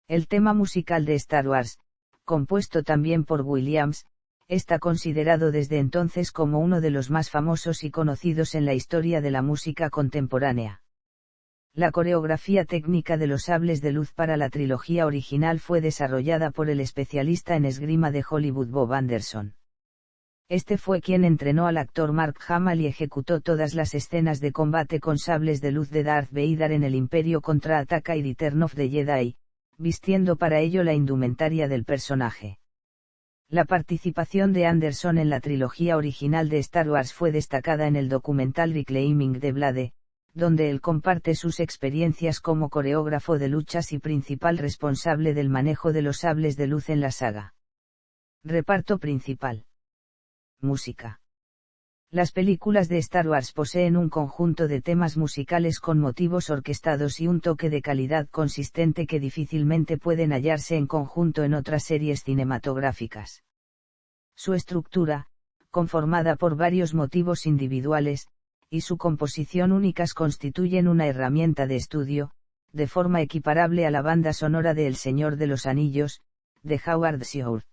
El tema musical de Star Wars, compuesto también por Williams, está considerado desde entonces como uno de los más famosos y conocidos en la historia de la música contemporánea. La coreografía técnica de los sables de luz para la trilogía original fue desarrollada por el especialista en esgrima de Hollywood Bob Anderson. Este fue quien entrenó al actor Mark Hamill y ejecutó todas las escenas de combate con sables de luz de Darth Vader en El Imperio contraataca y Return of the Jedi, vistiendo para ello la indumentaria del personaje. La participación de Anderson en la trilogía original de Star Wars fue destacada en el documental Reclaiming the Blade, donde él comparte sus experiencias como coreógrafo de luchas y principal responsable del manejo de los sables de luz en la saga. Reparto principal. Música. Las películas de Star Wars poseen un conjunto de temas musicales con motivos orquestados y un toque de calidad consistente que difícilmente pueden hallarse en conjunto en otras series cinematográficas. Su estructura, conformada por varios motivos individuales, y su composición únicas constituyen una herramienta de estudio, de forma equiparable a la banda sonora de El Señor de los Anillos, de Howard Shore.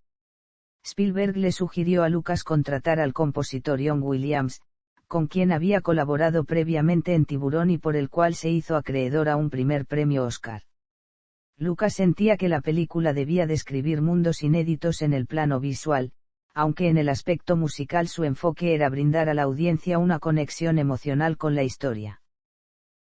Spielberg le sugirió a Lucas contratar al compositor John Williams, con quien había colaborado previamente en Tiburón y por el cual se hizo acreedor a un primer premio Oscar. Lucas sentía que la película debía describir mundos inéditos en el plano visual, aunque en el aspecto musical su enfoque era brindar a la audiencia una conexión emocional con la historia.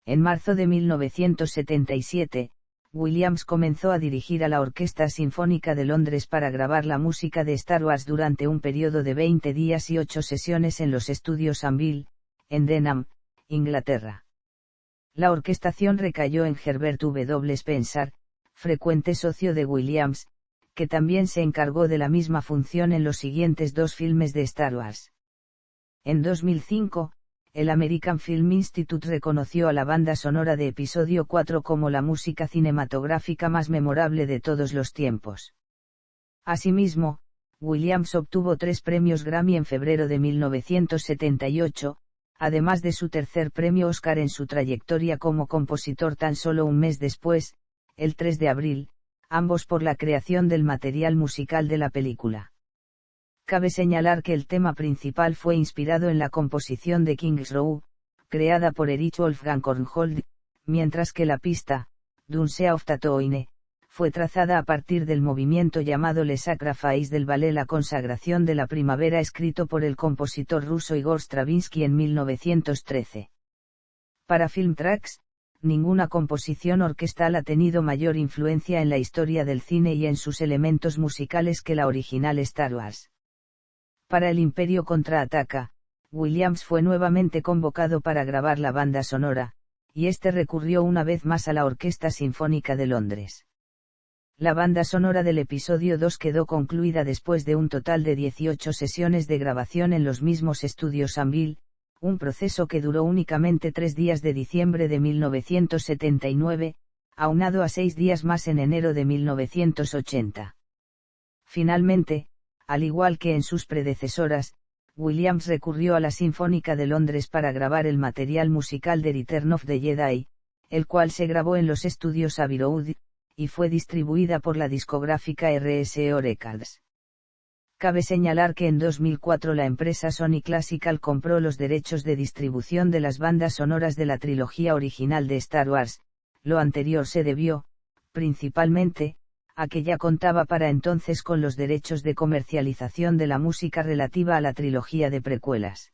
En marzo de 1977, Williams comenzó a dirigir a la Orquesta Sinfónica de Londres para grabar la música de Star Wars durante un periodo de 20 días y 8 sesiones en los estudios Anvil, en Denham, Inglaterra. La orquestación recayó en Herbert W. Spencer, frecuente socio de Williams, que también se encargó de la misma función en los siguientes dos filmes de Star Wars. En 2005, el American Film Institute reconoció a la banda sonora de episodio 4 como la música cinematográfica más memorable de todos los tiempos. Asimismo, Williams obtuvo 3 premios Grammy en febrero de 1978, además de su tercer premio Oscar en su trayectoria como compositor tan solo un mes después, el 3 de abril, ambos por la creación del material musical de la película. Cabe señalar que el tema principal fue inspirado en la composición de Kings Row, creada por Erich Wolfgang Korngold, mientras que la pista, Dunsea of Tatoine, fue trazada a partir del movimiento llamado Le Sacrifice del ballet La Consagración de la Primavera escrito por el compositor ruso Igor Stravinsky en 1913. Para Film Tracks, ninguna composición orquestal ha tenido mayor influencia en la historia del cine y en sus elementos musicales que la original Star Wars. Para El Imperio contraataca, Williams fue nuevamente convocado para grabar la banda sonora, y este recurrió una vez más a la Orquesta Sinfónica de Londres. La banda sonora del episodio 2 quedó concluida después de un total de 18 sesiones de grabación en los mismos estudios Anvil, un proceso que duró únicamente 3 días de diciembre de 1979, aunado a 6 días más en enero de 1980. Finalmente, al igual que en sus predecesoras, Williams recurrió a la Sinfónica de Londres para grabar el material musical de Return of the Jedi, el cual se grabó en los estudios Abbey Road, y fue distribuida por la discográfica RSO Records. Cabe señalar que en 2004 la empresa Sony Classical compró los derechos de distribución de las bandas sonoras de la trilogía original de Star Wars. Lo anterior se debió, principalmente, a que ya contaba para entonces con los derechos de comercialización de la música relativa a la trilogía de precuelas.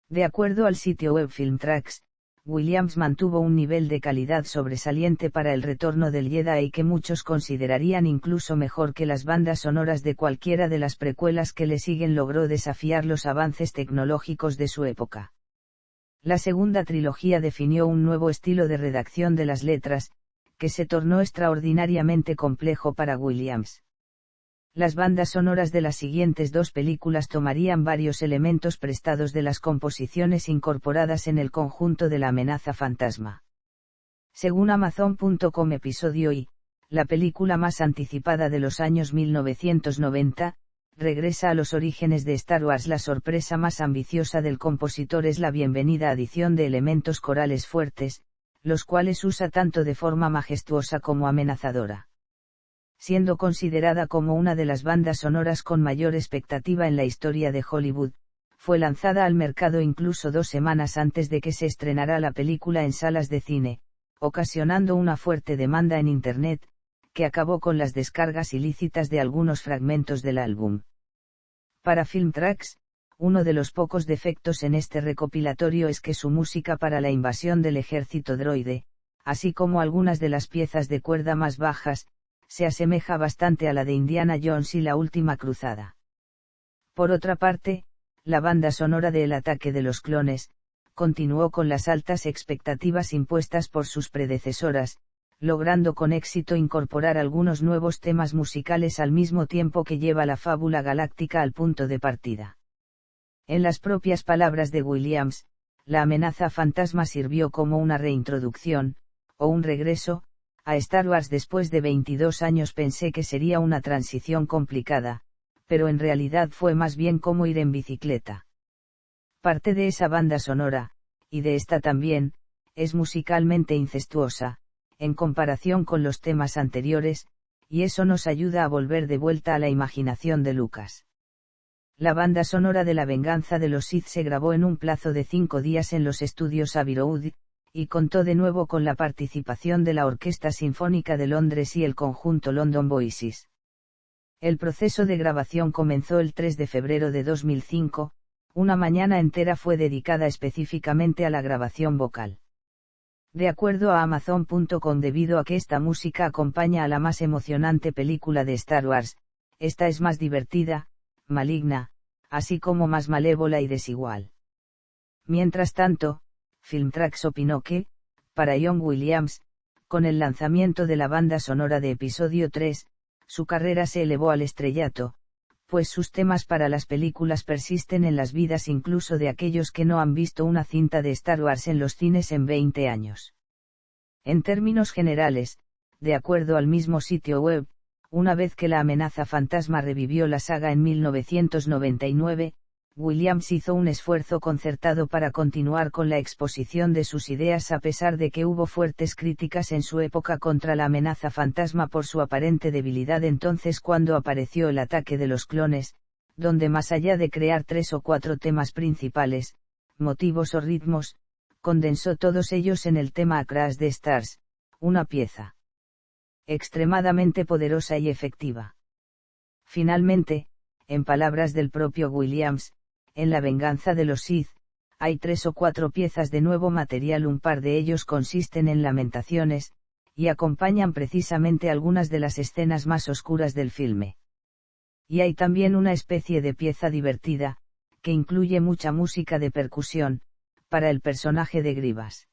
De acuerdo al sitio web Filmtracks, Williams mantuvo un nivel de calidad sobresaliente para el retorno del Jedi que muchos considerarían incluso mejor que las bandas sonoras de cualquiera de las precuelas que le siguen. Logró desafiar los avances tecnológicos de su época. La segunda trilogía definió un nuevo estilo de redacción de las letras, que se tornó extraordinariamente complejo para Williams. Las bandas sonoras de las siguientes 2 películas tomarían varios elementos prestados de las composiciones incorporadas en el conjunto de La Amenaza Fantasma. Según Amazon.com, episodio I, la película más anticipada de los años 1990, regresa a los orígenes de Star Wars. La sorpresa más ambiciosa del compositor es la bienvenida adición de elementos corales fuertes, los cuales usa tanto de forma majestuosa como amenazadora. Siendo considerada como una de las bandas sonoras con mayor expectativa en la historia de Hollywood, fue lanzada al mercado incluso 2 semanas antes de que se estrenara la película en salas de cine, ocasionando una fuerte demanda en Internet, que acabó con las descargas ilícitas de algunos fragmentos del álbum. Para Filmtracks, uno de los pocos defectos en este recopilatorio es que su música para la invasión del ejército droide, así como algunas de las piezas de cuerda más bajas, se asemeja bastante a la de Indiana Jones y la Última Cruzada. Por otra parte, la banda sonora de El Ataque de los Clones, continuó con las altas expectativas impuestas por sus predecesoras, logrando con éxito incorporar algunos nuevos temas musicales al mismo tiempo que lleva la fábula galáctica al punto de partida. En las propias palabras de Williams, La Amenaza Fantasma sirvió como una reintroducción, o un regreso, a Star Wars después de 22 años. Pensé que sería una transición complicada, pero en realidad fue más bien como ir en bicicleta. Parte de esa banda sonora, y de esta también, es musicalmente incestuosa, en comparación con los temas anteriores, y eso nos ayuda a volver de vuelta a la imaginación de Lucas. La banda sonora de La Venganza de los Sith se grabó en un plazo de 5 días en los estudios Abbey Road, y contó de nuevo con la participación de la Orquesta Sinfónica de Londres y el conjunto London Voices. El proceso de grabación comenzó el 3 de febrero de 2005, una mañana entera fue dedicada específicamente a la grabación vocal. De acuerdo a Amazon.com, debido a que esta música acompaña a la más emocionante película de Star Wars, esta es más divertida, maligna, así como más malévola y desigual. Mientras tanto, Filmtracks opinó que, para John Williams, con el lanzamiento de la banda sonora de episodio 3, su carrera se elevó al estrellato, pues sus temas para las películas persisten en las vidas incluso de aquellos que no han visto una cinta de Star Wars en los cines en 20 años. En términos generales, de acuerdo al mismo sitio web, una vez que la amenaza fantasma revivió la saga en 1999, Williams hizo un esfuerzo concertado para continuar con la exposición de sus ideas a pesar de que hubo fuertes críticas en su época contra la amenaza fantasma por su aparente debilidad entonces cuando apareció el ataque de los clones, donde más allá de crear 3 o 4 temas principales, motivos o ritmos, condensó todos ellos en el tema A Crash the Stars, una pieza extremadamente poderosa y efectiva. Finalmente, en palabras del propio Williams, en La venganza de los Sith, hay 3 o 4 piezas de nuevo material, un par de ellos consisten en lamentaciones, y acompañan precisamente algunas de las escenas más oscuras del filme. Y hay también una especie de pieza divertida, que incluye mucha música de percusión, para el personaje de Grievous.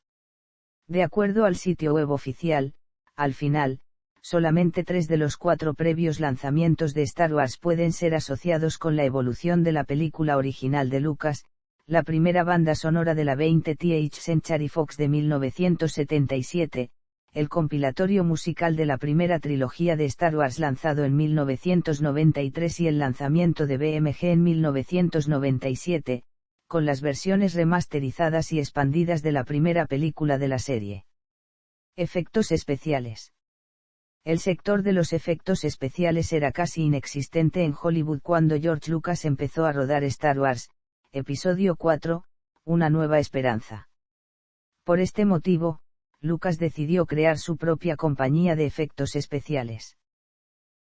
De acuerdo al sitio web oficial, al final, solamente 3 de los 4 previos lanzamientos de Star Wars pueden ser asociados con la evolución de la película original de Lucas, la primera banda sonora de la 20th Century Fox de 1977, el compilatorio musical de la primera trilogía de Star Wars lanzado en 1993 y el lanzamiento de BMG en 1997, con las versiones remasterizadas y expandidas de la primera película de la serie. Efectos especiales. El sector de los efectos especiales era casi inexistente en Hollywood cuando George Lucas empezó a rodar Star Wars, Episodio 4, Una nueva esperanza. Por este motivo, Lucas decidió crear su propia compañía de efectos especiales.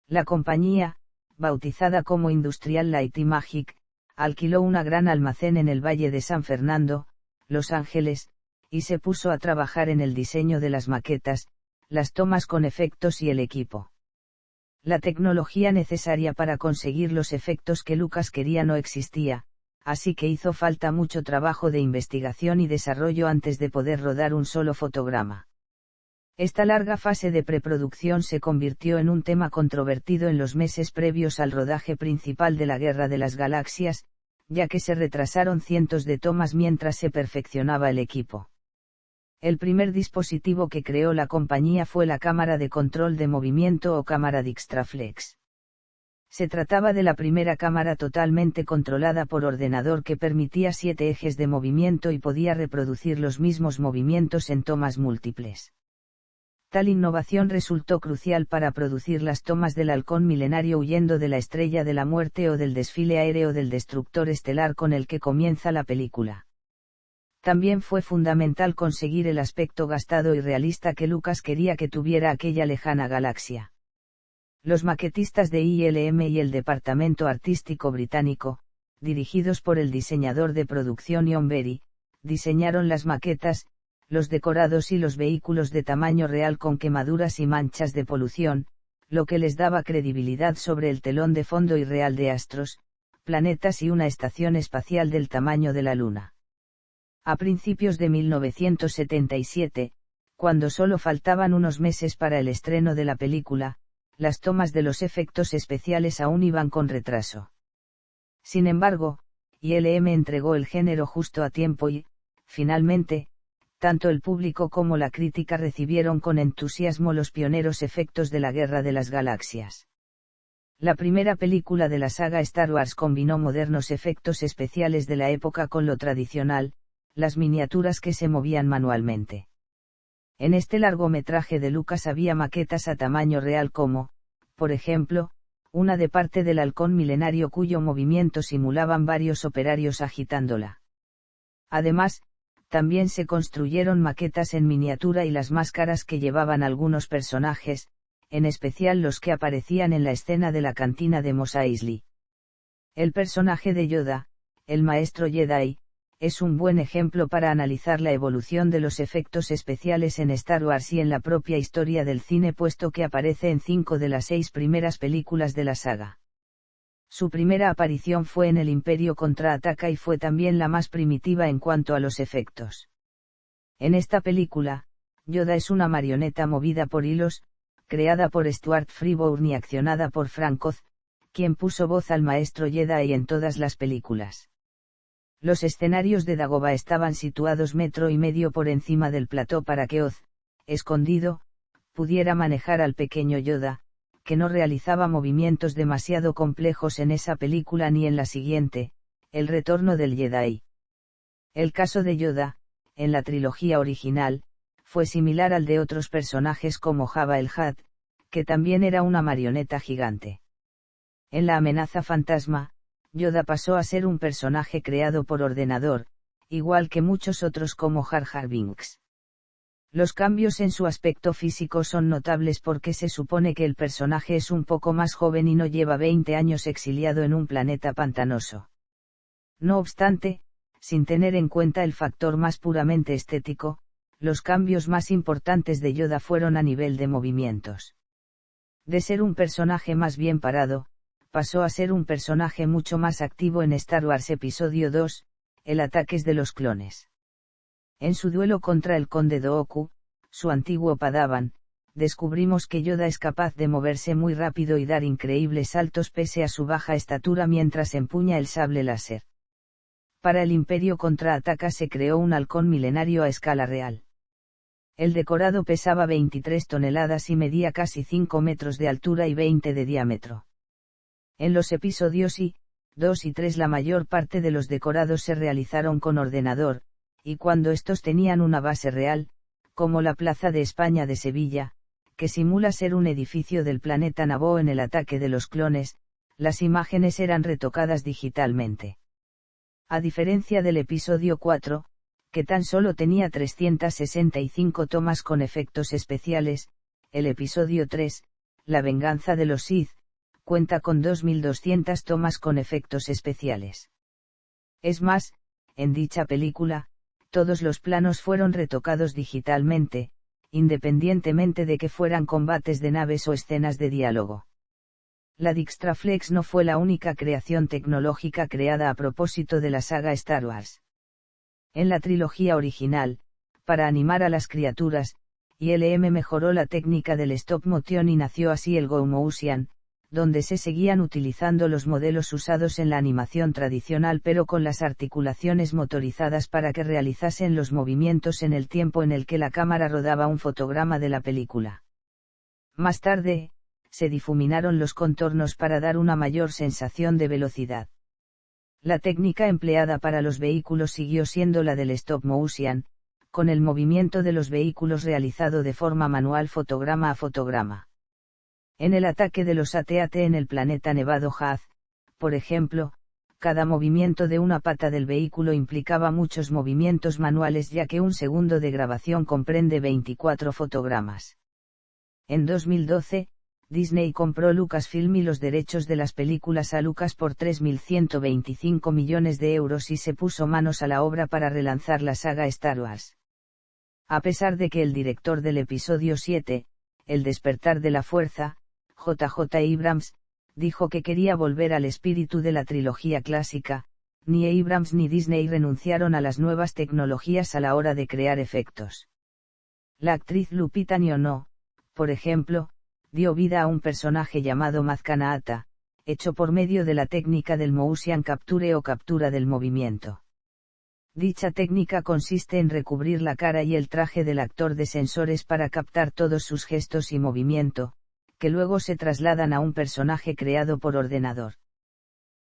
La compañía, bautizada como Industrial Light and Magic, alquiló un gran almacén en el Valle de San Fernando, Los Ángeles, y se puso a trabajar en el diseño de las maquetas, las tomas con efectos y el equipo. La tecnología necesaria para conseguir los efectos que Lucas quería no existía, así que hizo falta mucho trabajo de investigación y desarrollo antes de poder rodar un solo fotograma. Esta larga fase de preproducción se convirtió en un tema controvertido en los meses previos al rodaje principal de la Guerra de las Galaxias, ya que se retrasaron cientos de tomas mientras se perfeccionaba el equipo. El primer dispositivo que creó la compañía fue la cámara de control de movimiento o cámara Dixtraflex. Se trataba de la primera cámara totalmente controlada por ordenador que permitía 7 ejes de movimiento y podía reproducir los mismos movimientos en tomas múltiples. Tal innovación resultó crucial para producir las tomas del halcón milenario huyendo de la Estrella de la Muerte o del desfile aéreo del destructor estelar con el que comienza la película. También fue fundamental conseguir el aspecto gastado y realista que Lucas quería que tuviera aquella lejana galaxia. Los maquetistas de ILM y el departamento artístico británico, dirigidos por el diseñador de producción Ian Berry, diseñaron las maquetas, los decorados y los vehículos de tamaño real con quemaduras y manchas de polución, lo que les daba credibilidad sobre el telón de fondo irreal de astros, planetas y una estación espacial del tamaño de la Luna. A principios de 1977, cuando solo faltaban unos meses para el estreno de la película, las tomas de los efectos especiales aún iban con retraso. Sin embargo, ILM entregó el género justo a tiempo y, finalmente, tanto el público como la crítica recibieron con entusiasmo los pioneros efectos de la Guerra de las Galaxias. La primera película de la saga Star Wars combinó modernos efectos especiales de la época con lo tradicional, las miniaturas que se movían manualmente. En este largometraje de Lucas había maquetas a tamaño real como, por ejemplo, una de parte del halcón milenario cuyo movimiento simulaban varios operarios agitándola. Además, también se construyeron maquetas en miniatura y las máscaras que llevaban algunos personajes, en especial los que aparecían en la escena de la cantina de Mos Eisley. El personaje de Yoda, el maestro Jedi, es un buen ejemplo para analizar la evolución de los efectos especiales en Star Wars y en la propia historia del cine puesto que aparece en 5 de las 6 primeras películas de la saga. Su primera aparición fue en El Imperio contraataca y fue también la más primitiva en cuanto a los efectos. En esta película, Yoda es una marioneta movida por hilos, creada por Stuart Freeborn y accionada por Frank Oz, quien puso voz al maestro Jedi en todas las películas. Los escenarios de Dagobah estaban situados 1,5 metros por encima del plató para que Oz, escondido, pudiera manejar al pequeño Yoda, que no realizaba movimientos demasiado complejos en esa película ni en la siguiente, El retorno del Jedi. El caso de Yoda, en la trilogía original, fue similar al de otros personajes como Jabba el Hutt, que también era una marioneta gigante. En La amenaza fantasma, Yoda pasó a ser un personaje creado por ordenador, igual que muchos otros como Jar Jar Binks. Los cambios en su aspecto físico son notables porque se supone que el personaje es un poco más joven y no lleva 20 años exiliado en un planeta pantanoso. No obstante, sin tener en cuenta el factor más puramente estético, los cambios más importantes de Yoda fueron a nivel de movimientos. De ser un personaje más bien parado, pasó a ser un personaje mucho más activo en Star Wars Episodio 2, El ataque de los clones. En su duelo contra el Conde Dooku, su antiguo Padawan, descubrimos que Yoda es capaz de moverse muy rápido y dar increíbles saltos pese a su baja estatura mientras empuña el sable láser. Para el Imperio contraataca se creó un halcón milenario a escala real. El decorado pesaba 23 toneladas y medía casi 5 metros de altura y 20 de diámetro. En los episodios 2 y 3 la mayor parte de los decorados se realizaron con ordenador, y cuando estos tenían una base real, como la Plaza de España de Sevilla, que simula ser un edificio del planeta Naboo en El ataque de los clones, las imágenes eran retocadas digitalmente. A diferencia del episodio 4, que tan solo tenía 365 tomas con efectos especiales, el episodio 3, La venganza de los Sith, cuenta con 2.200 tomas con efectos especiales. Es más, en dicha película, todos los planos fueron retocados digitalmente, independientemente de que fueran combates de naves o escenas de diálogo. La Dixtraflex no fue la única creación tecnológica creada a propósito de la saga Star Wars. En la trilogía original, para animar a las criaturas, ILM mejoró la técnica del stop motion y nació así el Go Motion, donde se seguían utilizando los modelos usados en la animación tradicional pero con las articulaciones motorizadas para que realizasen los movimientos en el tiempo en el que la cámara rodaba un fotograma de la película. Más tarde, se difuminaron los contornos para dar una mayor sensación de velocidad. La técnica empleada para los vehículos siguió siendo la del stop motion, con el movimiento de los vehículos realizado de forma manual fotograma a fotograma. En el ataque de los AT-AT en el planeta nevado Haz, por ejemplo, cada movimiento de una pata del vehículo implicaba muchos movimientos manuales ya que un segundo de grabación comprende 24 fotogramas. En 2012, Disney compró Lucasfilm y los derechos de las películas a Lucas por 3.125 millones de euros y se puso manos a la obra para relanzar la saga Star Wars. A pesar de que el director del episodio 7, El despertar de la fuerza, J.J. Abrams, dijo que quería volver al espíritu de la trilogía clásica, ni Abrams ni Disney renunciaron a las nuevas tecnologías a la hora de crear efectos. La actriz Lupita Nyong'o, por ejemplo, dio vida a un personaje llamado Maz Kanata, hecho por medio de la técnica del motion capture o captura del movimiento. Dicha técnica consiste en recubrir la cara y el traje del actor de sensores para captar todos sus gestos y movimiento, que luego se trasladan a un personaje creado por ordenador.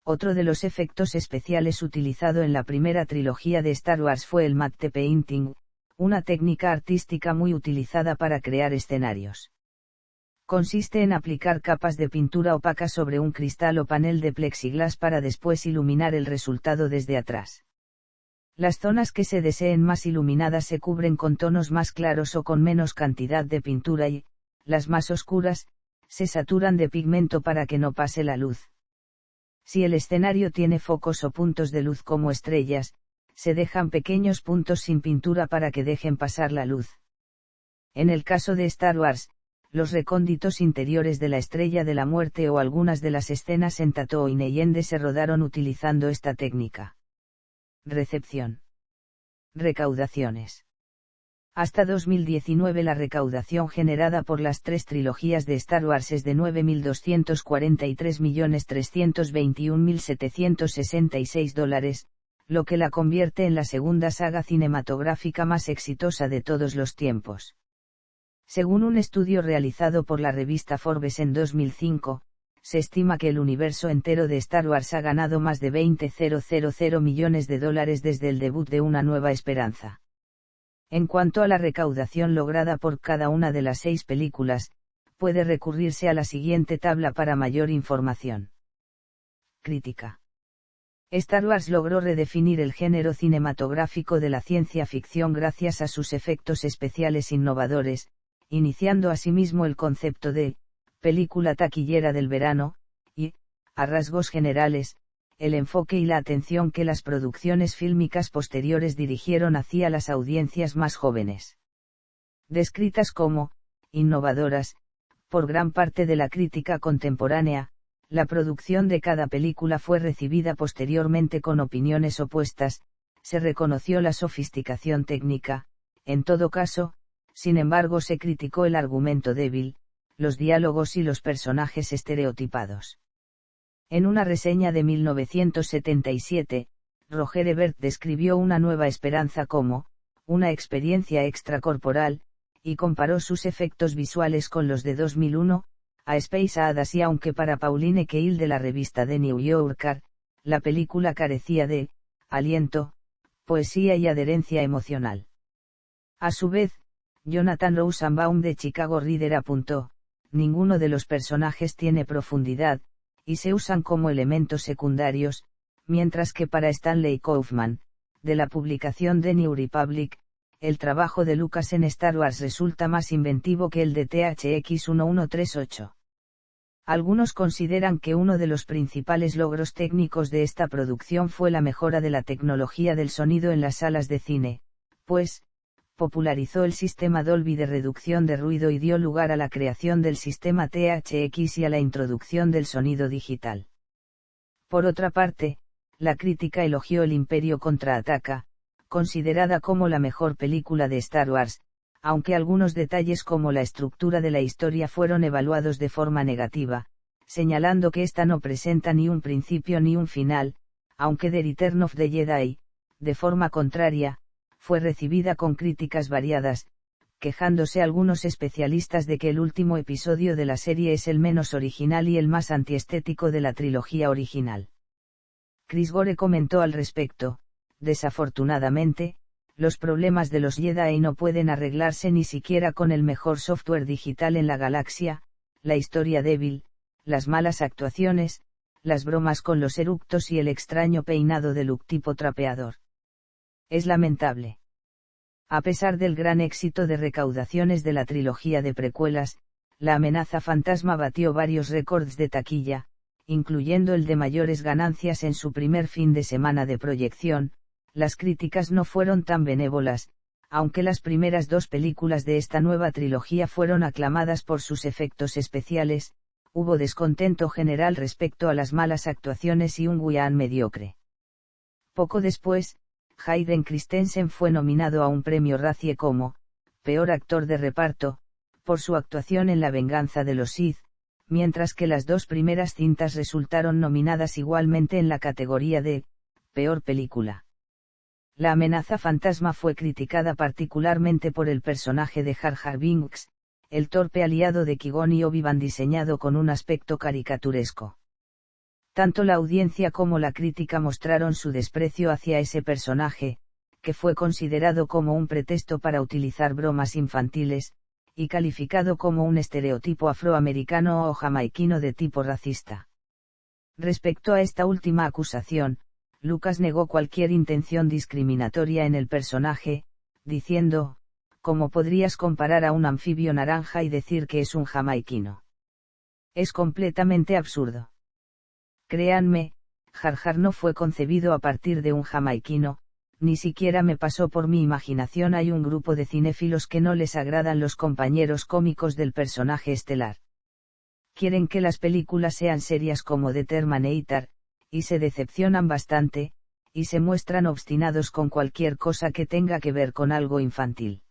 Otro de los efectos especiales utilizado en la primera trilogía de Star Wars fue el matte painting, una técnica artística muy utilizada para crear escenarios. Consiste en aplicar capas de pintura opaca sobre un cristal o panel de plexiglas para después iluminar el resultado desde atrás. Las zonas que se deseen más iluminadas se cubren con tonos más claros o con menos cantidad de pintura y, las más oscuras, se saturan de pigmento para que no pase la luz. Si el escenario tiene focos o puntos de luz como estrellas, se dejan pequeños puntos sin pintura para que dejen pasar la luz. En el caso de Star Wars, los recónditos interiores de la Estrella de la Muerte o algunas de las escenas en Tatooine y Neyende se rodaron utilizando esta técnica. Recepción. Recaudaciones. Hasta 2019 la recaudación generada por las 3 trilogías de Star Wars es de $9.243.321.766, lo que la convierte en la segunda saga cinematográfica más exitosa de todos los tiempos. Según un estudio realizado por la revista Forbes en 2005, se estima que el universo entero de Star Wars ha ganado más de $20.000 millones desde el debut de Una Nueva Esperanza. En cuanto a la recaudación lograda por cada una de las 6 películas, puede recurrirse a la siguiente tabla para mayor información. Crítica. Star Wars logró redefinir el género cinematográfico de la ciencia ficción gracias a sus efectos especiales innovadores, iniciando asimismo el concepto de película taquillera del verano, y, a rasgos generales, el enfoque y la atención que las producciones fílmicas posteriores dirigieron hacia las audiencias más jóvenes. Descritas como innovadoras por gran parte de la crítica contemporánea, la producción de cada película fue recibida posteriormente con opiniones opuestas, se reconoció la sofisticación técnica, en todo caso, sin embargo se criticó el argumento débil, los diálogos y los personajes estereotipados. En una reseña de 1977, Roger Ebert describió Una Nueva Esperanza como una experiencia extracorporal, y comparó sus efectos visuales con los de 2001, A Space Odyssey, y aunque para Pauline Kael de la revista The New Yorker, la película carecía de aliento, poesía y adherencia emocional. A su vez, Jonathan Rosenbaum de Chicago Reader apuntó, ninguno de los personajes tiene profundidad, y se usan como elementos secundarios, mientras que para Stanley Kaufman, de la publicación The New Republic, el trabajo de Lucas en Star Wars resulta más inventivo que el de THX 1138. Algunos consideran que uno de los principales logros técnicos de esta producción fue la mejora de la tecnología del sonido en las salas de cine, pues, popularizó el sistema Dolby de reducción de ruido y dio lugar a la creación del sistema THX y a la introducción del sonido digital. Por otra parte, la crítica elogió El Imperio contraataca, considerada como la mejor película de Star Wars, aunque algunos detalles como la estructura de la historia fueron evaluados de forma negativa, señalando que esta no presenta ni un principio ni un final, aunque The Return of the Jedi, de forma contraria, fue recibida con críticas variadas, quejándose algunos especialistas de que el último episodio de la serie es el menos original y el más antiestético de la trilogía original. Chris Gore comentó al respecto, desafortunadamente, los problemas de los Jedi no pueden arreglarse ni siquiera con el mejor software digital en la galaxia, la historia débil, las malas actuaciones, las bromas con los eructos y el extraño peinado de Luke tipo trapeador. Es lamentable. A pesar del gran éxito de recaudaciones de la trilogía de precuelas, La amenaza fantasma batió varios récords de taquilla, incluyendo el de mayores ganancias en su primer fin de semana de proyección. Las críticas no fueron tan benévolas, aunque las primeras 2 películas de esta nueva trilogía fueron aclamadas por sus efectos especiales, hubo descontento general respecto a las malas actuaciones y un guión mediocre. Poco después, Hayden Christensen fue nominado a un premio Razzie como peor actor de reparto, por su actuación en La venganza de los Sith, mientras que las 2 primeras cintas resultaron nominadas igualmente en la categoría de peor película. La amenaza fantasma fue criticada particularmente por el personaje de Jar Jar Binks, el torpe aliado de Qui-Gon y Obi-Wan diseñado con un aspecto caricaturesco. Tanto la audiencia como la crítica mostraron su desprecio hacia ese personaje, que fue considerado como un pretexto para utilizar bromas infantiles, y calificado como un estereotipo afroamericano o jamaiquino de tipo racista. Respecto a esta última acusación, Lucas negó cualquier intención discriminatoria en el personaje, diciendo, ¿cómo podrías comparar a un anfibio naranja y decir que es un jamaiquino? Es completamente absurdo. Créanme, Jar Jar no fue concebido a partir de un jamaiquino, ni siquiera me pasó por mi imaginación. Hay un grupo de cinéfilos que no les agradan los compañeros cómicos del personaje estelar. Quieren que las películas sean serias como The Terminator, y se decepcionan bastante, y se muestran obstinados con cualquier cosa que tenga que ver con algo infantil.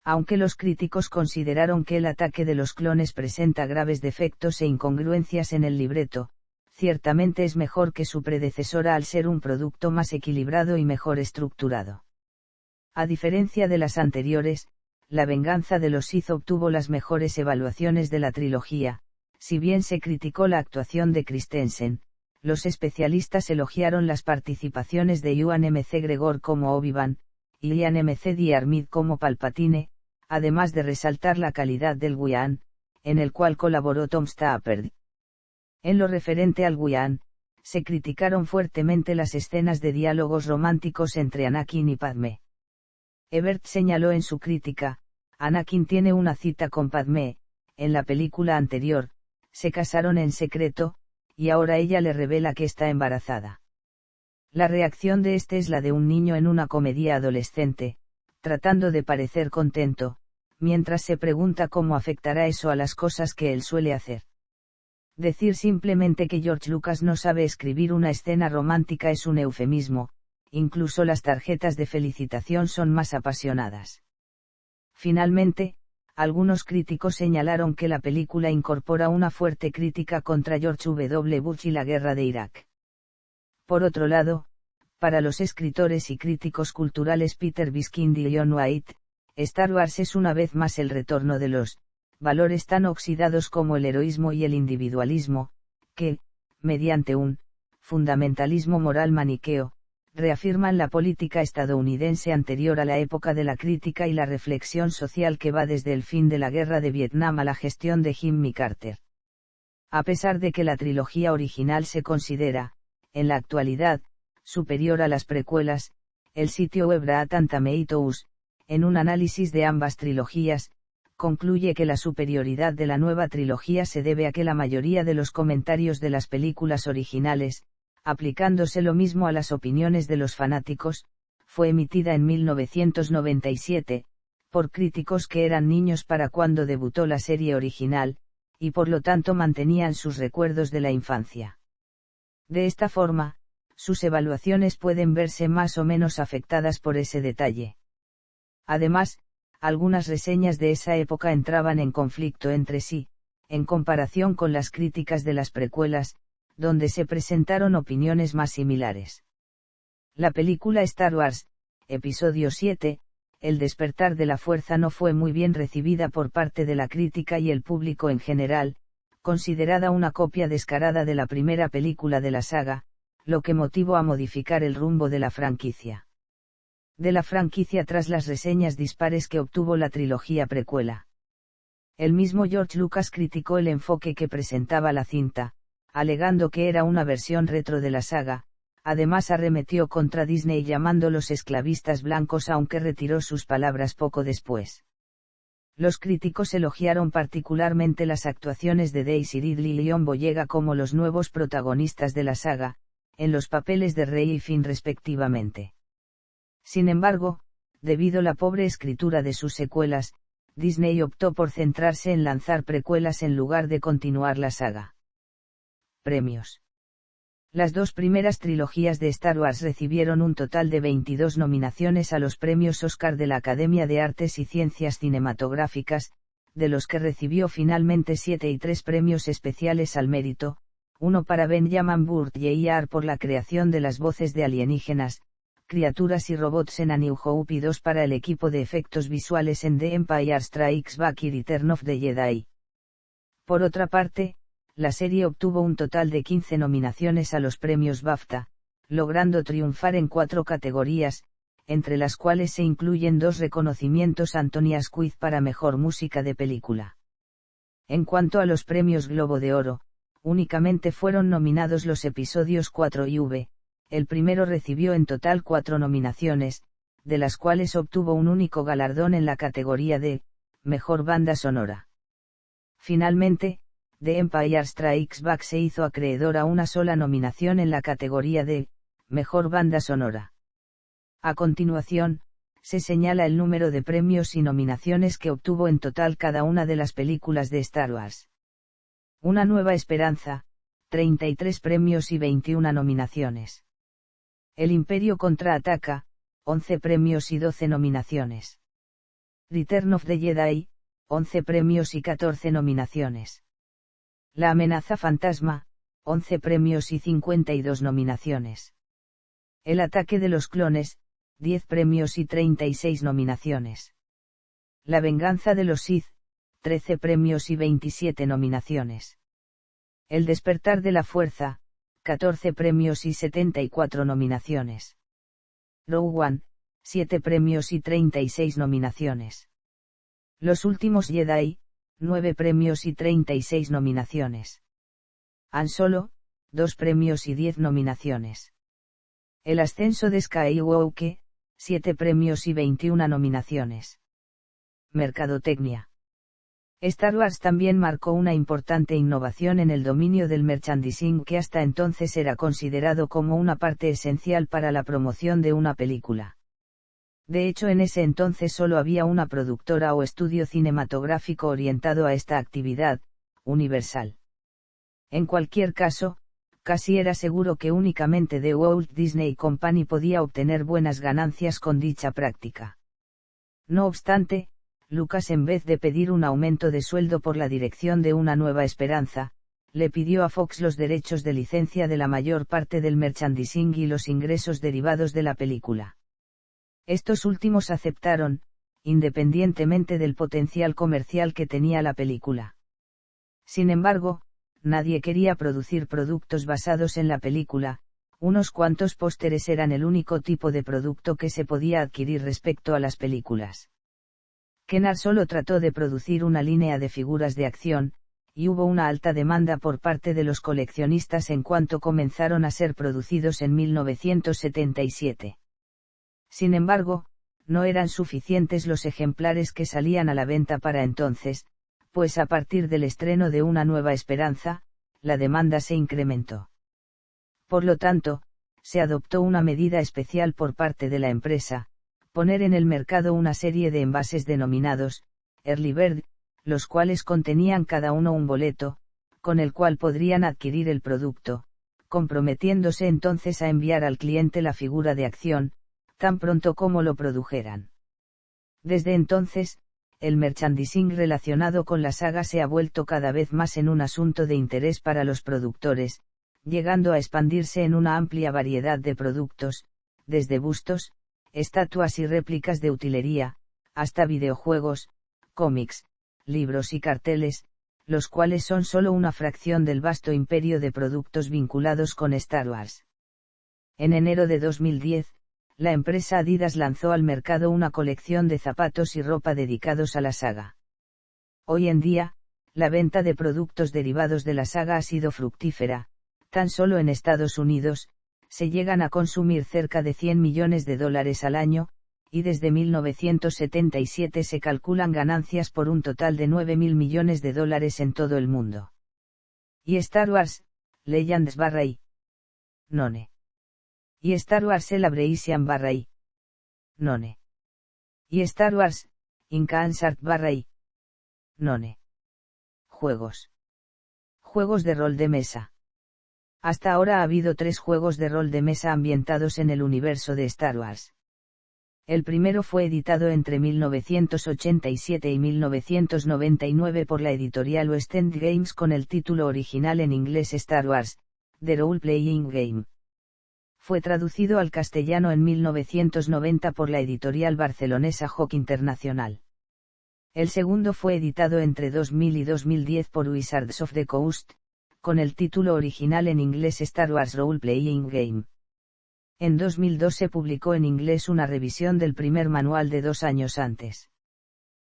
Aunque los críticos consideraron que el ataque de los clones presenta graves defectos e incongruencias en el libreto, ciertamente es mejor que su predecesora al ser un producto más equilibrado y mejor estructurado. A diferencia de las anteriores, La venganza de los Sith obtuvo las mejores evaluaciones de la trilogía. Si bien se criticó la actuación de Christensen, los especialistas elogiaron las participaciones de Ewan McGregor como Obi-Wan, y Ian McDiarmid como Palpatine, además de resaltar la calidad del guión, en el cual colaboró Tom Stoppard. En lo referente al guión, se criticaron fuertemente las escenas de diálogos románticos entre Anakin y Padmé. Ebert señaló en su crítica: Anakin tiene una cita con Padmé, en la película anterior, se casaron en secreto, y ahora ella le revela que está embarazada. La reacción de este es la de un niño en una comedia adolescente, tratando de parecer contento, mientras se pregunta cómo afectará eso a las cosas que él suele hacer. Decir simplemente que George Lucas no sabe escribir una escena romántica es un eufemismo, incluso las tarjetas de felicitación son más apasionadas. Finalmente, algunos críticos señalaron que la película incorpora una fuerte crítica contra George W. Bush y la guerra de Irak. Por otro lado, para los escritores y críticos culturales Peter Biskind y John White, Star Wars es una vez más el retorno de los valores tan oxidados como el heroísmo y el individualismo, que, mediante un fundamentalismo moral maniqueo, reafirman la política estadounidense anterior a la época de la crítica y la reflexión social que va desde el fin de la guerra de Vietnam a la gestión de Jimmy Carter. A pesar de que la trilogía original se considera, en la actualidad, superior a las precuelas, el sitio web Rotten Tomatoes, en un análisis de ambas trilogías, concluye que la superioridad de la nueva trilogía se debe a que la mayoría de los comentarios de las películas originales, aplicándose lo mismo a las opiniones de los fanáticos, fue emitida en 1997, por críticos que eran niños para cuando debutó la serie original, y por lo tanto mantenían sus recuerdos de la infancia. De esta forma, sus evaluaciones pueden verse más o menos afectadas por ese detalle. Además, algunas reseñas de esa época entraban en conflicto entre sí, en comparación con las críticas de las precuelas, donde se presentaron opiniones más similares. La película Star Wars, Episodio 7, El despertar de la fuerza no fue muy bien recibida por parte de la crítica y el público en general, considerada una copia descarada de la primera película de la saga, lo que motivó a modificar el rumbo de la franquicia. De la franquicia tras las reseñas dispares que obtuvo la trilogía precuela. El mismo George Lucas criticó el enfoque que presentaba la cinta, alegando que era una versión retro de la saga. Además arremetió contra Disney llamándolos esclavistas blancos, aunque retiró sus palabras poco después. Los críticos elogiaron particularmente las actuaciones de Daisy Ridley y John Boyega como los nuevos protagonistas de la saga, en los papeles de Rey y Finn respectivamente. Sin embargo, debido a la pobre escritura de sus secuelas, Disney optó por centrarse en lanzar precuelas en lugar de continuar la saga. Premios. Las dos primeras trilogías de Star Wars recibieron un total de 22 nominaciones a los premios Oscar de la Academia de Artes y Ciencias Cinematográficas, de los que recibió finalmente 7 y 3 premios especiales al mérito, uno para Benjamin Burt Jr. por la creación de las voces de alienígenas, criaturas y robots en A New Hope y 2 para el equipo de efectos visuales en The Empire Strikes Back y Return of the Jedi. Por otra parte, la serie obtuvo un total de 15 nominaciones a los premios BAFTA, logrando triunfar en 4 categorías, entre las cuales se incluyen 2 reconocimientos Anthony Asquith para Mejor Música de Película. En cuanto a los premios Globo de Oro, únicamente fueron nominados los episodios 4 y V, el primero recibió en total 4 nominaciones, de las cuales obtuvo un único galardón en la categoría de Mejor Banda Sonora. Finalmente, The Empire Strikes Back se hizo acreedor a una sola nominación en la categoría de Mejor Banda Sonora. A continuación, se señala el número de premios y nominaciones que obtuvo en total cada una de las películas de Star Wars. Una Nueva Esperanza, 33 premios y 21 nominaciones. El Imperio contraataca, 11 premios y 12 nominaciones. Return of the Jedi, 11 premios y 14 nominaciones. La amenaza fantasma, 11 premios y 52 nominaciones. El ataque de los clones, 10 premios y 36 nominaciones. La venganza de los Sith, 13 premios y 27 nominaciones. El despertar de la fuerza, 14 premios y 74 nominaciones. Rogue One, 7 premios y 36 nominaciones. Los últimos Jedi, 9 premios y 36 nominaciones. Han Solo, 2 premios y 10 nominaciones. El ascenso de Skywalker, 7 premios y 21 nominaciones. Mercadotecnia. Star Wars también marcó una importante innovación en el dominio del merchandising que hasta entonces era considerado como una parte esencial para la promoción de una película. De hecho, en ese entonces solo había una productora o estudio cinematográfico orientado a esta actividad, Universal. En cualquier caso, casi era seguro que únicamente The Walt Disney Company podía obtener buenas ganancias con dicha práctica. No obstante, Lucas, en vez de pedir un aumento de sueldo por la dirección de Una Nueva Esperanza, le pidió a Fox los derechos de licencia de la mayor parte del merchandising y los ingresos derivados de la película. Estos últimos aceptaron, independientemente del potencial comercial que tenía la película. Sin embargo, nadie quería producir productos basados en la película, unos cuantos pósteres eran el único tipo de producto que se podía adquirir respecto a las películas. Kennar solo trató de producir una línea de figuras de acción, y hubo una alta demanda por parte de los coleccionistas en cuanto comenzaron a ser producidos en 1977. Sin embargo, no eran suficientes los ejemplares que salían a la venta para entonces, pues a partir del estreno de Una Nueva Esperanza, la demanda se incrementó. Por lo tanto, se adoptó una medida especial por parte de la empresa, poner en el mercado una serie de envases denominados Early Bird, los cuales contenían cada uno un boleto, con el cual podrían adquirir el producto, comprometiéndose entonces a enviar al cliente la figura de acción, tan pronto como lo produjeran. Desde entonces, el merchandising relacionado con la saga se ha vuelto cada vez más en un asunto de interés para los productores, llegando a expandirse en una amplia variedad de productos, desde bustos, estatuas y réplicas de utilería, hasta videojuegos, cómics, libros y carteles, los cuales son solo una fracción del vasto imperio de productos vinculados con Star Wars. En enero de 2010, la empresa Adidas lanzó al mercado una colección de zapatos y ropa dedicados a la saga. Hoy en día, la venta de productos derivados de la saga ha sido fructífera, tan solo en Estados Unidos, se llegan a consumir cerca de $100 millones al año, y desde 1977 se calculan ganancias por un total de $9.000 millones en todo el mundo. Y Star Wars, Legends /I. None. Y Star Wars Celebration /I. None. Y Star Wars, In Concert /I. None. Juegos. Juegos de rol de mesa. Hasta ahora ha habido 3 juegos de rol de mesa ambientados en el universo de Star Wars. El primero fue editado entre 1987 y 1999 por la editorial West End Games con el título original en inglés Star Wars, The Role Playing Game. Fue traducido al castellano en 1990 por la editorial barcelonesa Hawk Internacional. El segundo fue editado entre 2000 y 2010 por Wizards of the Coast, con el título original en inglés Star Wars Role Playing Game. En 2002 se publicó en inglés una revisión del primer manual de 2 años antes.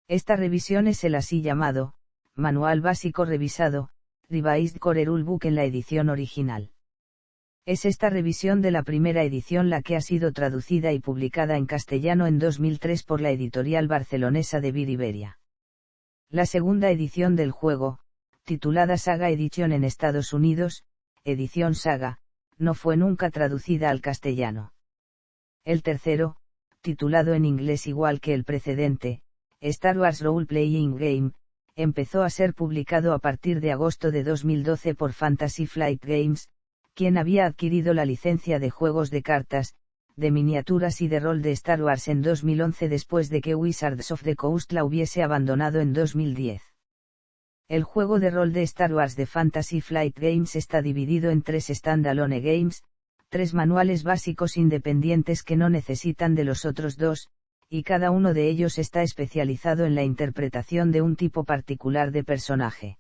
Esta revisión es el así llamado, Manual Básico Revisado, Revised Core Rulebook en la edición original. Es esta revisión de la primera edición la que ha sido traducida y publicada en castellano en 2003 por la editorial barcelonesa de Beer Iberia. La segunda edición del juego, titulada Saga Edition en Estados Unidos, Edición Saga, no fue nunca traducida al castellano. El tercero, titulado en inglés igual que el precedente, Star Wars Role Playing Game, empezó a ser publicado a partir de agosto de 2012 por Fantasy Flight Games, quien había adquirido la licencia de juegos de cartas, de miniaturas y de rol de Star Wars en 2011 después de que Wizards of the Coast la hubiese abandonado en 2010. El juego de rol de Star Wars de Fantasy Flight Games está dividido en 3 standalone games, 3 manuales básicos independientes que no necesitan de los otros 2, y cada uno de ellos está especializado en la interpretación de un tipo particular de personaje.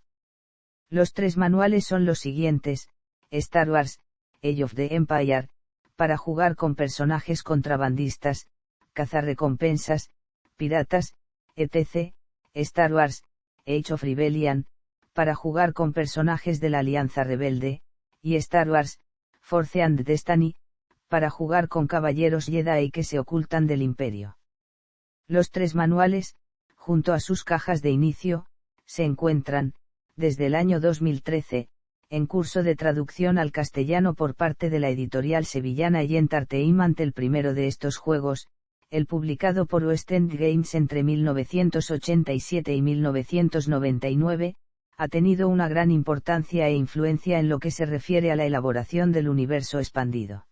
Los 3 manuales son los siguientes: Star Wars, Age of the Empire, para jugar con personajes contrabandistas, cazarrecompensas, piratas, etc. Star Wars, Age of Rebellion, para jugar con personajes de la Alianza Rebelde, y Star Wars, Force and Destiny, para jugar con caballeros Jedi que se ocultan del Imperio. Los 3 manuales, junto a sus cajas de inicio, se encuentran, desde el año 2013, en curso de traducción al castellano por parte de la editorial sevillana Entertainment. El primero de estos juegos, el publicado por West End Games entre 1987 y 1999, ha tenido una gran importancia e influencia en lo que se refiere a la elaboración del universo expandido.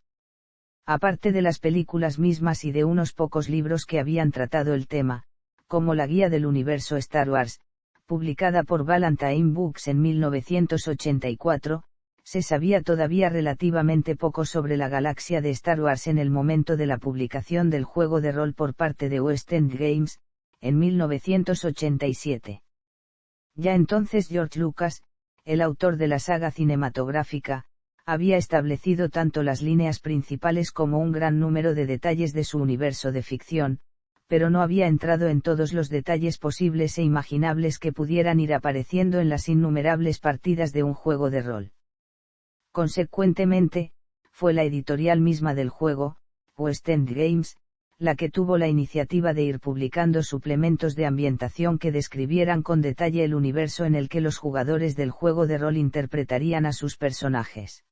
Aparte de las películas mismas y de unos pocos libros que habían tratado el tema, como la Guía del Universo Star Wars, publicada por Ballantine Books en 1984, se sabía todavía relativamente poco sobre la galaxia de Star Wars en el momento de la publicación del juego de rol por parte de West End Games, en 1987. Ya entonces George Lucas, el autor de la saga cinematográfica, había establecido tanto las líneas principales como un gran número de detalles de su universo de ficción, pero no había entrado en todos los detalles posibles e imaginables que pudieran ir apareciendo en las innumerables partidas de un juego de rol. Consecuentemente, fue la editorial misma del juego, West End Games, la que tuvo la iniciativa de ir publicando suplementos de ambientación que describieran con detalle el universo en el que los jugadores del juego de rol interpretarían a sus personajes.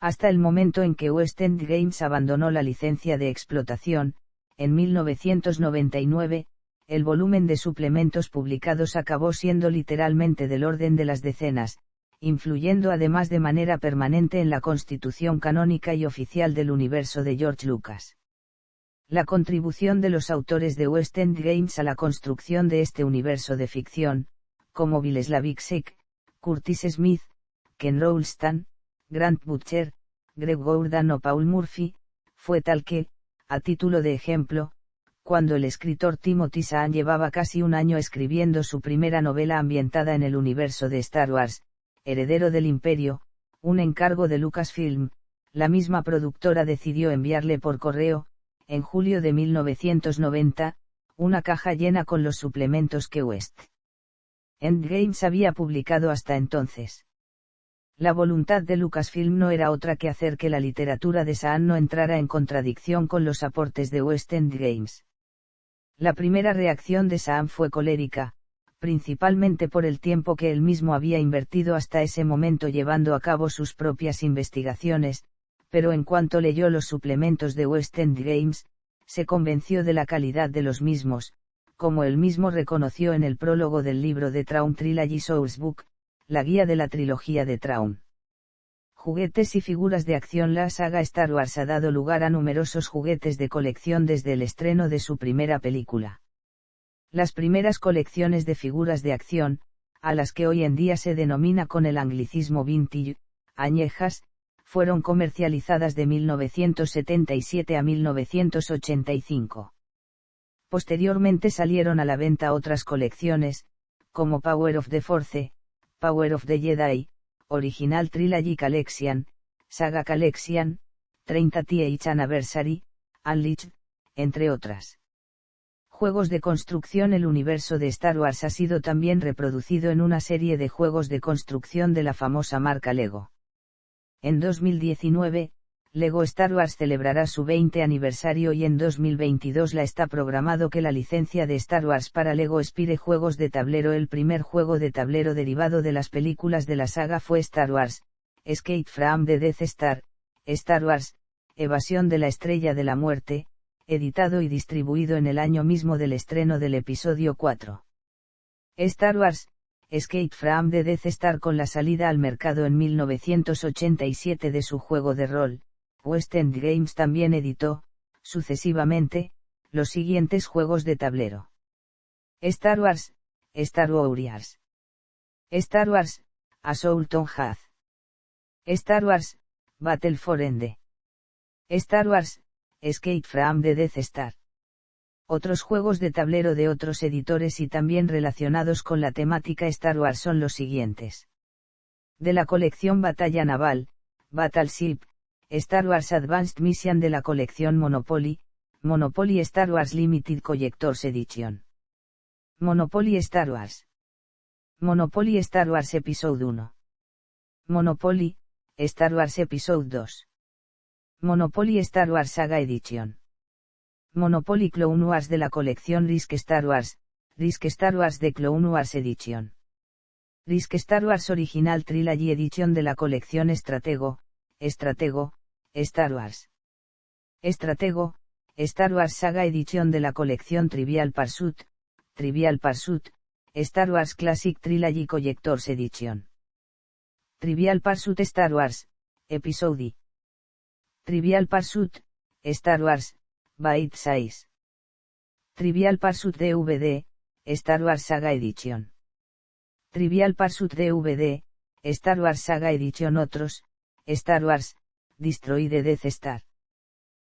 Hasta el momento en que West End Games abandonó la licencia de explotación, en 1999, el volumen de suplementos publicados acabó siendo literalmente del orden de las decenas, influyendo además de manera permanente en la constitución canónica y oficial del universo de George Lucas. La contribución de los autores de West End Games a la construcción de este universo de ficción, como Bill Slavicsek, Curtis Smith, Ken Rolston, Grant Butcher, Greg Gordon o Paul Murphy, fue tal que, a título de ejemplo, cuando el escritor Timothy Zahn llevaba casi un año escribiendo su primera novela ambientada en el universo de Star Wars, Heredero del Imperio, un encargo de Lucasfilm, la misma productora decidió enviarle por correo, en julio de 1990, una caja llena con los suplementos que West End Games había publicado hasta entonces. La voluntad de Lucasfilm no era otra que hacer que la literatura de Zahn no entrara en contradicción con los aportes de West End Games. La primera reacción de Zahn fue colérica, principalmente por el tiempo que él mismo había invertido hasta ese momento llevando a cabo sus propias investigaciones, pero en cuanto leyó los suplementos de West End Games, se convenció de la calidad de los mismos, como él mismo reconoció en el prólogo del libro de Thrawn Trilogy Sourcebook, la guía de la trilogía de Thrawn. Juguetes y figuras de acción. La saga Star Wars ha dado lugar a numerosos juguetes de colección desde el estreno de su primera película. Las primeras colecciones de figuras de acción, a las que hoy en día se denomina con el anglicismo vintage, añejas, fueron comercializadas de 1977 a 1985. Posteriormente salieron a la venta otras colecciones, como Power of the Force, Power of the Jedi, Original Trilogy Collection, Saga Collection, 30th Anniversary, Unleashed, entre otras. Juegos de construcción. El universo de Star Wars ha sido también reproducido en una serie de juegos de construcción de la famosa marca Lego. En 2019, Lego Star Wars celebrará su 20 aniversario y en 2022 está programado que la licencia de Star Wars para Lego Spire Juegos de Tablero. El primer juego de tablero derivado de las películas de la saga fue Star Wars, Escape from the Death Star, Star Wars, Evasión de la Estrella de la Muerte, editado y distribuido en el año mismo del estreno del episodio 4. Star Wars, Escape from the Death Star. Con la salida al mercado en 1987 de su juego de rol, West End Games también editó, sucesivamente, los siguientes juegos de tablero: Star Wars, Star Warriors, Star Wars, Assault on Hoth, Star Wars, Battle for Ende, Star Wars, Escape from the Death Star. Otros juegos de tablero de otros editores y también relacionados con la temática Star Wars son los siguientes. De la colección Batalla Naval, Battleship, Star Wars Advanced Mission. De la colección Monopoly, Monopoly Star Wars Limited Collector's Edition. Monopoly Star Wars. Monopoly Star Wars Episode 1. Monopoly, Star Wars Episode 2. Monopoly Star Wars Saga Edition. Monopoly Clone Wars. De la colección Risk Star Wars, Risk Star Wars The Clone Wars Edition. Risk Star Wars Original Trilogy Edition. De la colección Stratego, Stratego, Star Wars. Stratego, Star Wars Saga Edition. De la colección Trivial Pursuit, Trivial Pursuit, Star Wars Classic Trilogy Collector's Edition. Trivial Pursuit Star Wars, Episode. Trivial Pursuit, Star Wars, Bite Size. Trivial Pursuit DVD, Star Wars Saga Edition. Trivial Pursuit DVD, Star Wars Saga Edition. Otros, Star Wars, Destroy the Death Star.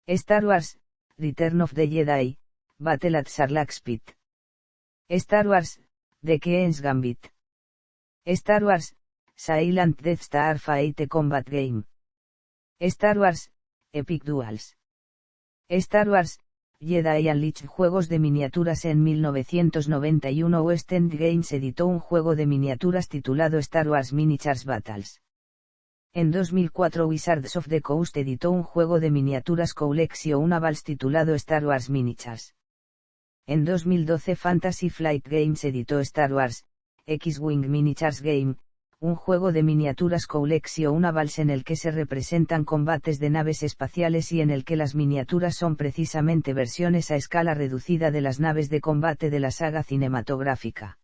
Star Wars, Return of the Jedi, Battle at Sarlacc Pit. Star Wars, The Queen's Gambit. Star Wars, Silent Death Star Fight Combat Game. Star Wars, Epic Duels. Star Wars, Jedi Unleashed. Juegos de miniaturas. En 1991 West End Games editó un juego de miniaturas titulado Star Wars Miniatures Battles. En 2004 Wizards of the Coast editó un juego de miniaturas Collectionables titulado Star Wars Miniatures. En 2012 Fantasy Flight Games editó Star Wars, X-Wing Miniatures Game, un juego de miniaturas Collectionables en el que se representan combates de naves espaciales y en el que las miniaturas son precisamente versiones a escala reducida de las naves de combate de la saga cinematográfica.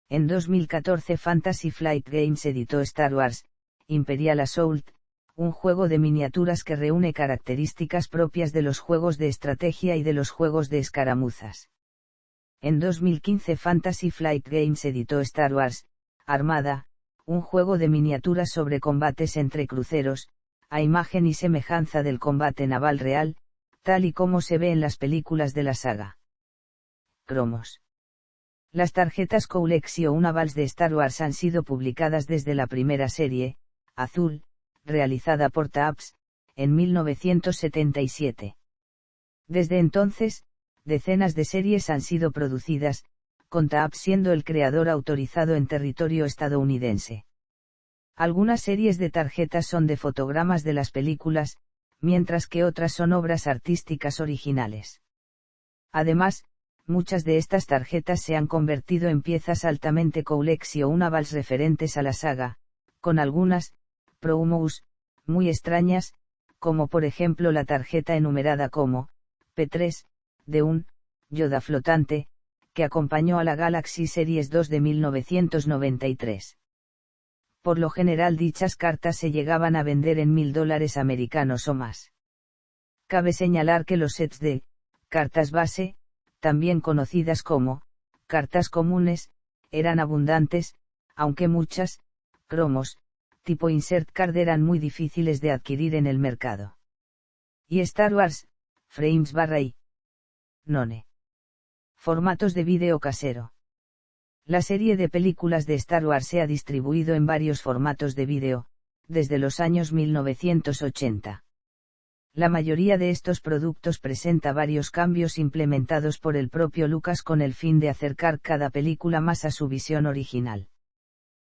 En 2014 Fantasy Flight Games editó Star Wars, Imperial Assault, un juego de miniaturas que reúne características propias de los juegos de estrategia y de los juegos de escaramuzas. En 2015 Fantasy Flight Games editó Star Wars, Armada, un juego de miniaturas sobre combates entre cruceros, a imagen y semejanza del combate naval real, tal y como se ve en las películas de la saga. Cromos. Las tarjetas Collectionables de Star Wars han sido publicadas desde la primera serie, azul, realizada por Topps, en 1977. Desde entonces, decenas de series han sido producidas, con Topps siendo el creador autorizado en territorio estadounidense. Algunas series de tarjetas son de fotogramas de las películas, mientras que otras son obras artísticas originales. Además, muchas de estas tarjetas se han convertido en piezas altamente colleccionables referentes a la saga, con algunas, promos, muy extrañas, como por ejemplo la tarjeta enumerada como P3, de un Yoda flotante, que acompañó a la Galaxy Series 2 de 1993. Por lo general dichas cartas se llegaban a vender en $1000 americanos o más. Cabe señalar que los sets de cartas base, también conocidas como cartas comunes, eran abundantes, aunque muchas, cromos, tipo Insert Card eran muy difíciles de adquirir en el mercado. Y Star Wars, Frames/y None. Formatos de vídeo casero. La serie de películas de Star Wars se ha distribuido en varios formatos de vídeo, desde los años 1980. La mayoría de estos productos presenta varios cambios implementados por el propio Lucas con el fin de acercar cada película más a su visión original.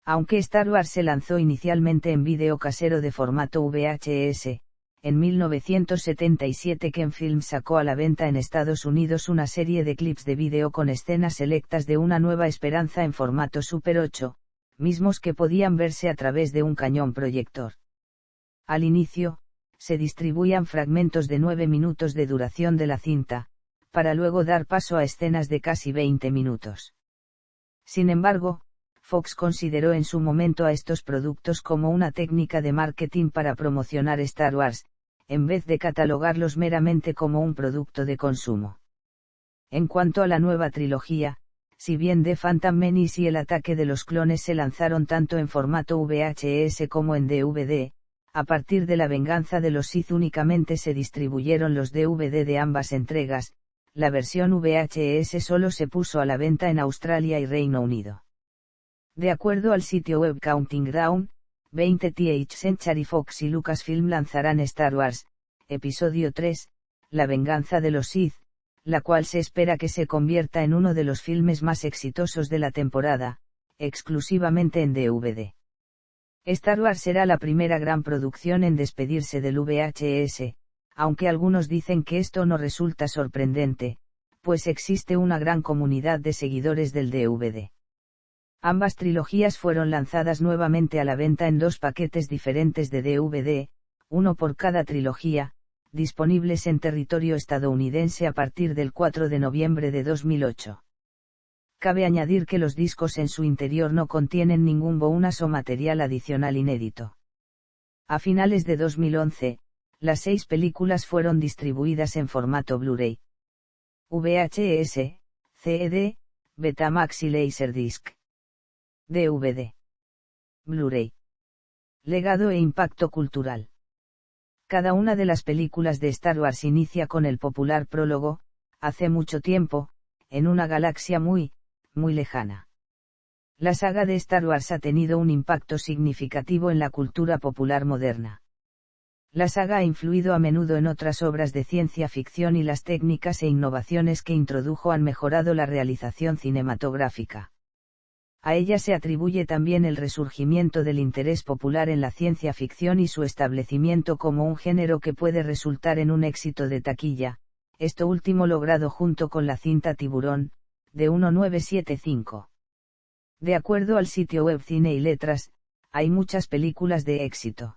Aunque Star Wars se lanzó inicialmente en vídeo casero de formato VHS, en 1977 Ken Film sacó a la venta en Estados Unidos una serie de clips de vídeo con escenas selectas de Una Nueva Esperanza en formato Super 8, mismos que podían verse a través de un cañón proyector. Al inicio, se distribuían fragmentos de 9 minutos de duración de la cinta, para luego dar paso a escenas de casi 20 minutos. Sin embargo, Fox consideró en su momento a estos productos como una técnica de marketing para promocionar Star Wars, en vez de catalogarlos meramente como un producto de consumo. En cuanto a la nueva trilogía, si bien The Phantom Menace y El ataque de los clones se lanzaron tanto en formato VHS como en DVD, a partir de La venganza de los Sith únicamente se distribuyeron los DVD de ambas entregas. La versión VHS solo se puso a la venta en Australia y Reino Unido. De acuerdo al sitio web Counting Down, 20th Century Fox y Lucasfilm lanzarán Star Wars, Episodio 3, La venganza de los Sith, la cual se espera que se convierta en uno de los filmes más exitosos de la temporada, exclusivamente en DVD. Star Wars será la primera gran producción en despedirse del VHS, aunque algunos dicen que esto no resulta sorprendente, pues existe una gran comunidad de seguidores del DVD. Ambas trilogías fueron lanzadas nuevamente a la venta en dos paquetes diferentes de DVD, uno por cada trilogía, disponibles en territorio estadounidense a partir del 4 de noviembre de 2008. Cabe añadir que los discos en su interior no contienen ningún bonus o material adicional inédito. A finales de 2011, las 6 películas fueron distribuidas en formato Blu-ray, VHS, CD, Betamax y Laserdisc. DVD. Blu-ray. Legado e impacto cultural. Cada una de las películas de Star Wars inicia con el popular prólogo, hace mucho tiempo, en una galaxia muy, muy lejana. La saga de Star Wars ha tenido un impacto significativo en la cultura popular moderna. La saga ha influido a menudo en otras obras de ciencia ficción y las técnicas e innovaciones que introdujo han mejorado la realización cinematográfica. A ella se atribuye también el resurgimiento del interés popular en la ciencia ficción y su establecimiento como un género que puede resultar en un éxito de taquilla, esto último logrado junto con la cinta Tiburón, de 1975. De acuerdo al sitio web Cine y Letras, hay muchas películas de éxito.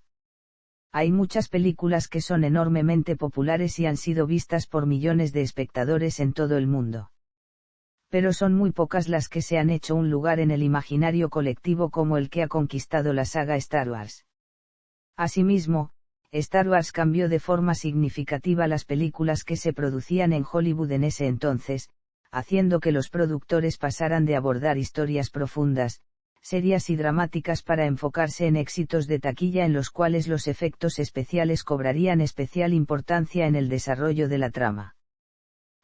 Hay muchas películas que son enormemente populares y han sido vistas por millones de espectadores en todo el mundo. Pero son muy pocas las que se han hecho un lugar en el imaginario colectivo como el que ha conquistado la saga Star Wars. Asimismo, Star Wars cambió de forma significativa las películas que se producían en Hollywood en ese entonces, haciendo que los productores pasaran de abordar historias profundas, serias y dramáticas para enfocarse en éxitos de taquilla en los cuales los efectos especiales cobrarían especial importancia en el desarrollo de la trama.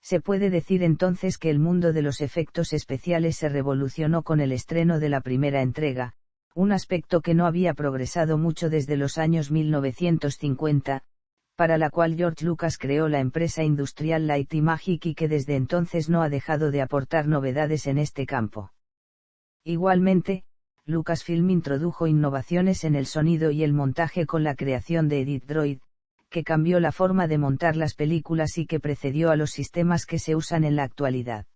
Se puede decir entonces que el mundo de los efectos especiales se revolucionó con el estreno de la primera entrega, un aspecto que no había progresado mucho desde los años 1950, para la cual George Lucas creó la empresa industrial Light y Magic y que desde entonces no ha dejado de aportar novedades en este campo. Igualmente, Lucasfilm introdujo innovaciones en el sonido y el montaje con la creación de Edit Droid, que cambió la forma de montar las películas y que precedió a los sistemas que se usan en la actualidad.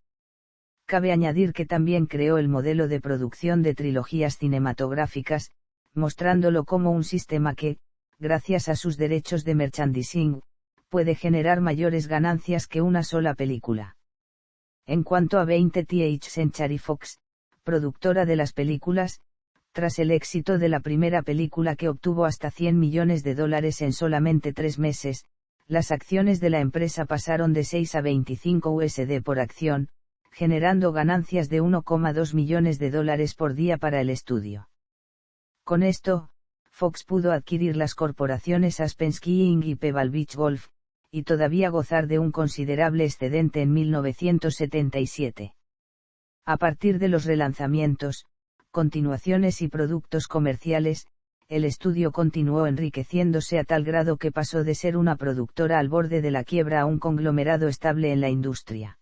Cabe añadir que también creó el modelo de producción de trilogías cinematográficas, mostrándolo como un sistema que, gracias a sus derechos de merchandising, puede generar mayores ganancias que una sola película. En cuanto a 20th Century Fox, productora de las películas, tras el éxito de la primera película que obtuvo hasta $100 millones en solamente 3 meses, las acciones de la empresa pasaron de 6 a 25 USD por acción, generando ganancias de $1,2 millones por día para el estudio. Con esto, Fox pudo adquirir las corporaciones Aspen Skiing y Pebble Beach Golf, y todavía gozar de un considerable excedente en 1977. A partir de los relanzamientos, continuaciones y productos comerciales, el estudio continuó enriqueciéndose a tal grado que pasó de ser una productora al borde de la quiebra a un conglomerado estable en la industria.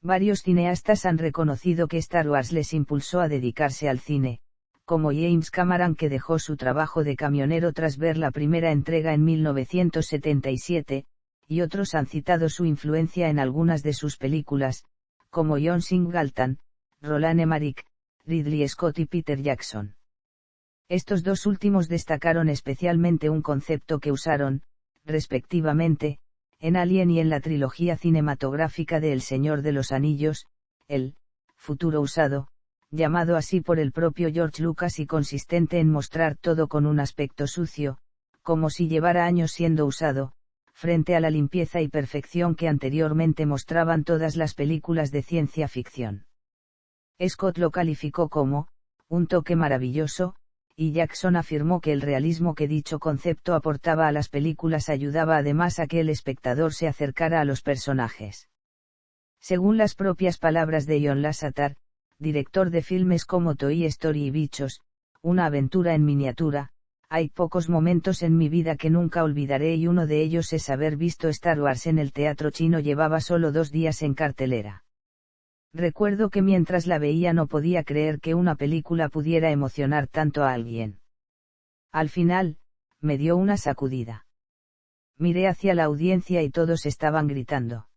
Varios cineastas han reconocido que Star Wars les impulsó a dedicarse al cine, como James Cameron, que dejó su trabajo de camionero tras ver la primera entrega en 1977, y otros han citado su influencia en algunas de sus películas, como John Singleton, Roland Emmerich, Ridley Scott y Peter Jackson. Estos dos últimos destacaron especialmente un concepto que usaron, respectivamente, en Alien y en la trilogía cinematográfica de El Señor de los Anillos, el futuro usado, llamado así por el propio George Lucas y consistente en mostrar todo con un aspecto sucio, como si llevara años siendo usado, frente a la limpieza y perfección que anteriormente mostraban todas las películas de ciencia ficción. Scott lo calificó como un toque maravilloso, y Jackson afirmó que el realismo que dicho concepto aportaba a las películas ayudaba además a que el espectador se acercara a los personajes. Según las propias palabras de John Lasseter, director de filmes como Toy Story y Bichos, una aventura en miniatura, hay pocos momentos en mi vida que nunca olvidaré y uno de ellos es haber visto Star Wars en el Teatro Chino. Llevaba solo 2 días en cartelera. Recuerdo que mientras la veía no podía creer que una película pudiera emocionar tanto a alguien. Al final, me dio una sacudida. Miré hacia la audiencia y todos estaban gritando.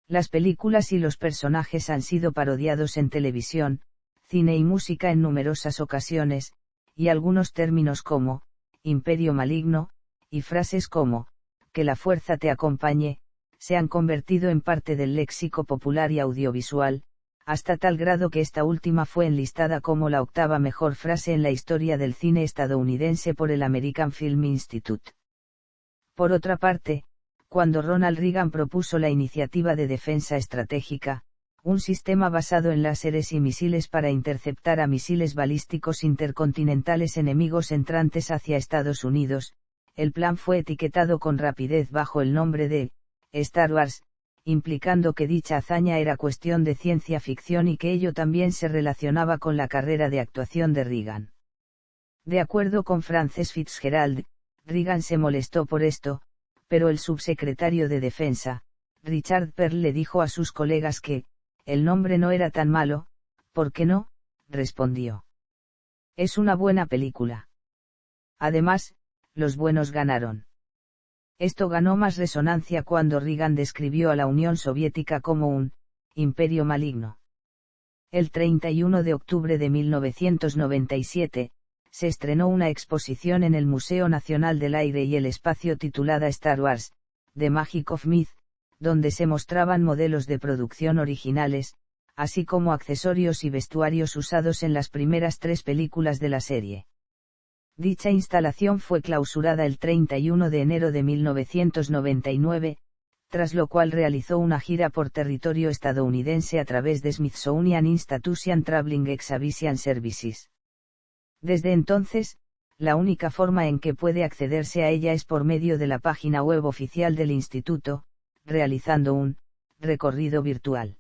Las películas y los personajes han sido parodiados en televisión, cine y música en numerosas ocasiones, y algunos términos como imperio maligno, y frases como que la fuerza te acompañe, se han convertido en parte del léxico popular y audiovisual, hasta tal grado que esta última fue enlistada como la 8ª mejor frase en la historia del cine estadounidense por el American Film Institute. Por otra parte, cuando Ronald Reagan propuso la iniciativa de defensa estratégica, un sistema basado en láseres y misiles para interceptar a misiles balísticos intercontinentales enemigos entrantes hacia Estados Unidos, el plan fue etiquetado con rapidez bajo el nombre de Star Wars, implicando que dicha hazaña era cuestión de ciencia ficción y que ello también se relacionaba con la carrera de actuación de Reagan. De acuerdo con Frances Fitzgerald, Reagan se molestó por esto, pero el subsecretario de Defensa, Richard Perle, le dijo a sus colegas que el nombre no era tan malo. ¿Por qué no?, respondió. Es una buena película. Además, los buenos ganaron. Esto ganó más resonancia cuando Reagan describió a la Unión Soviética como un imperio maligno. El 31 de octubre de 1997, se estrenó una exposición en el Museo Nacional del Aire y el Espacio titulada Star Wars, The Magic of Myth, donde se mostraban modelos de producción originales, así como accesorios y vestuarios usados en las primeras 3 películas de la serie. Dicha instalación fue clausurada el 31 de enero de 1999, tras lo cual realizó una gira por territorio estadounidense a través de Smithsonian Institution Traveling Exhibition Services. Desde entonces, la única forma en que puede accederse a ella es por medio de la página web oficial del instituto, realizando un recorrido virtual.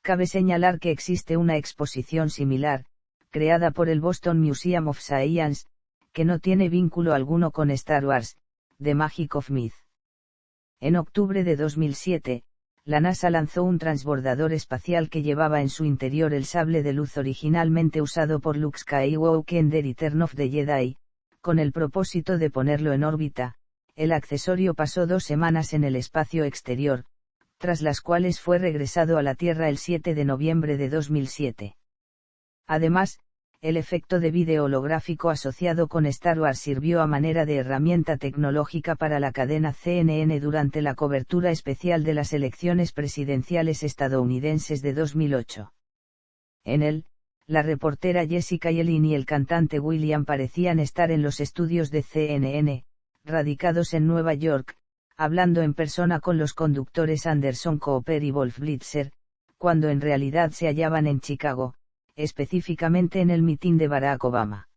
Cabe señalar que existe una exposición similar, creada por el Boston Museum of Science, que no tiene vínculo alguno con Star Wars, The Magic of Myth. En octubre de 2007, la NASA lanzó un transbordador espacial que llevaba en su interior el sable de luz originalmente usado por Luke Skywalker en The Return of the Jedi, con el propósito de ponerlo en órbita. El accesorio pasó 2 semanas en el espacio exterior, tras las cuales fue regresado a la Tierra el 7 de noviembre de 2007. Además, el efecto de vídeo holográfico asociado con Star Wars sirvió a manera de herramienta tecnológica para la cadena CNN durante la cobertura especial de las elecciones presidenciales estadounidenses de 2008. En él, la reportera Jessica Yellin y el cantante William parecían estar en los estudios de CNN, radicados en Nueva York, hablando en persona con los conductores Anderson Cooper y Wolf Blitzer, cuando en realidad se hallaban en Chicago, específicamente en el mitin de Barack Obama.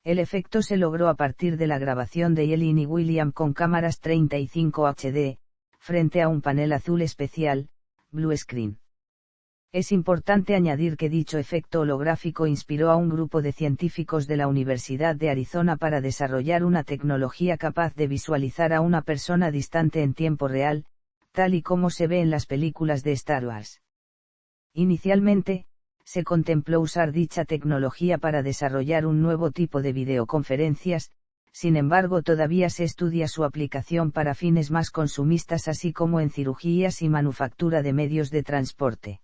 El efecto se logró a partir de la grabación de Yellin y William con cámaras 35 HD, frente a un panel azul especial, Blue Screen. Es importante añadir que dicho efecto holográfico inspiró a un grupo de científicos de la Universidad de Arizona para desarrollar una tecnología capaz de visualizar a una persona distante en tiempo real, tal y como se ve en las películas de Star Wars. Inicialmente, se contempló usar dicha tecnología para desarrollar un nuevo tipo de videoconferencias, sin embargo todavía se estudia su aplicación para fines más consumistas así como en cirugías y manufactura de medios de transporte.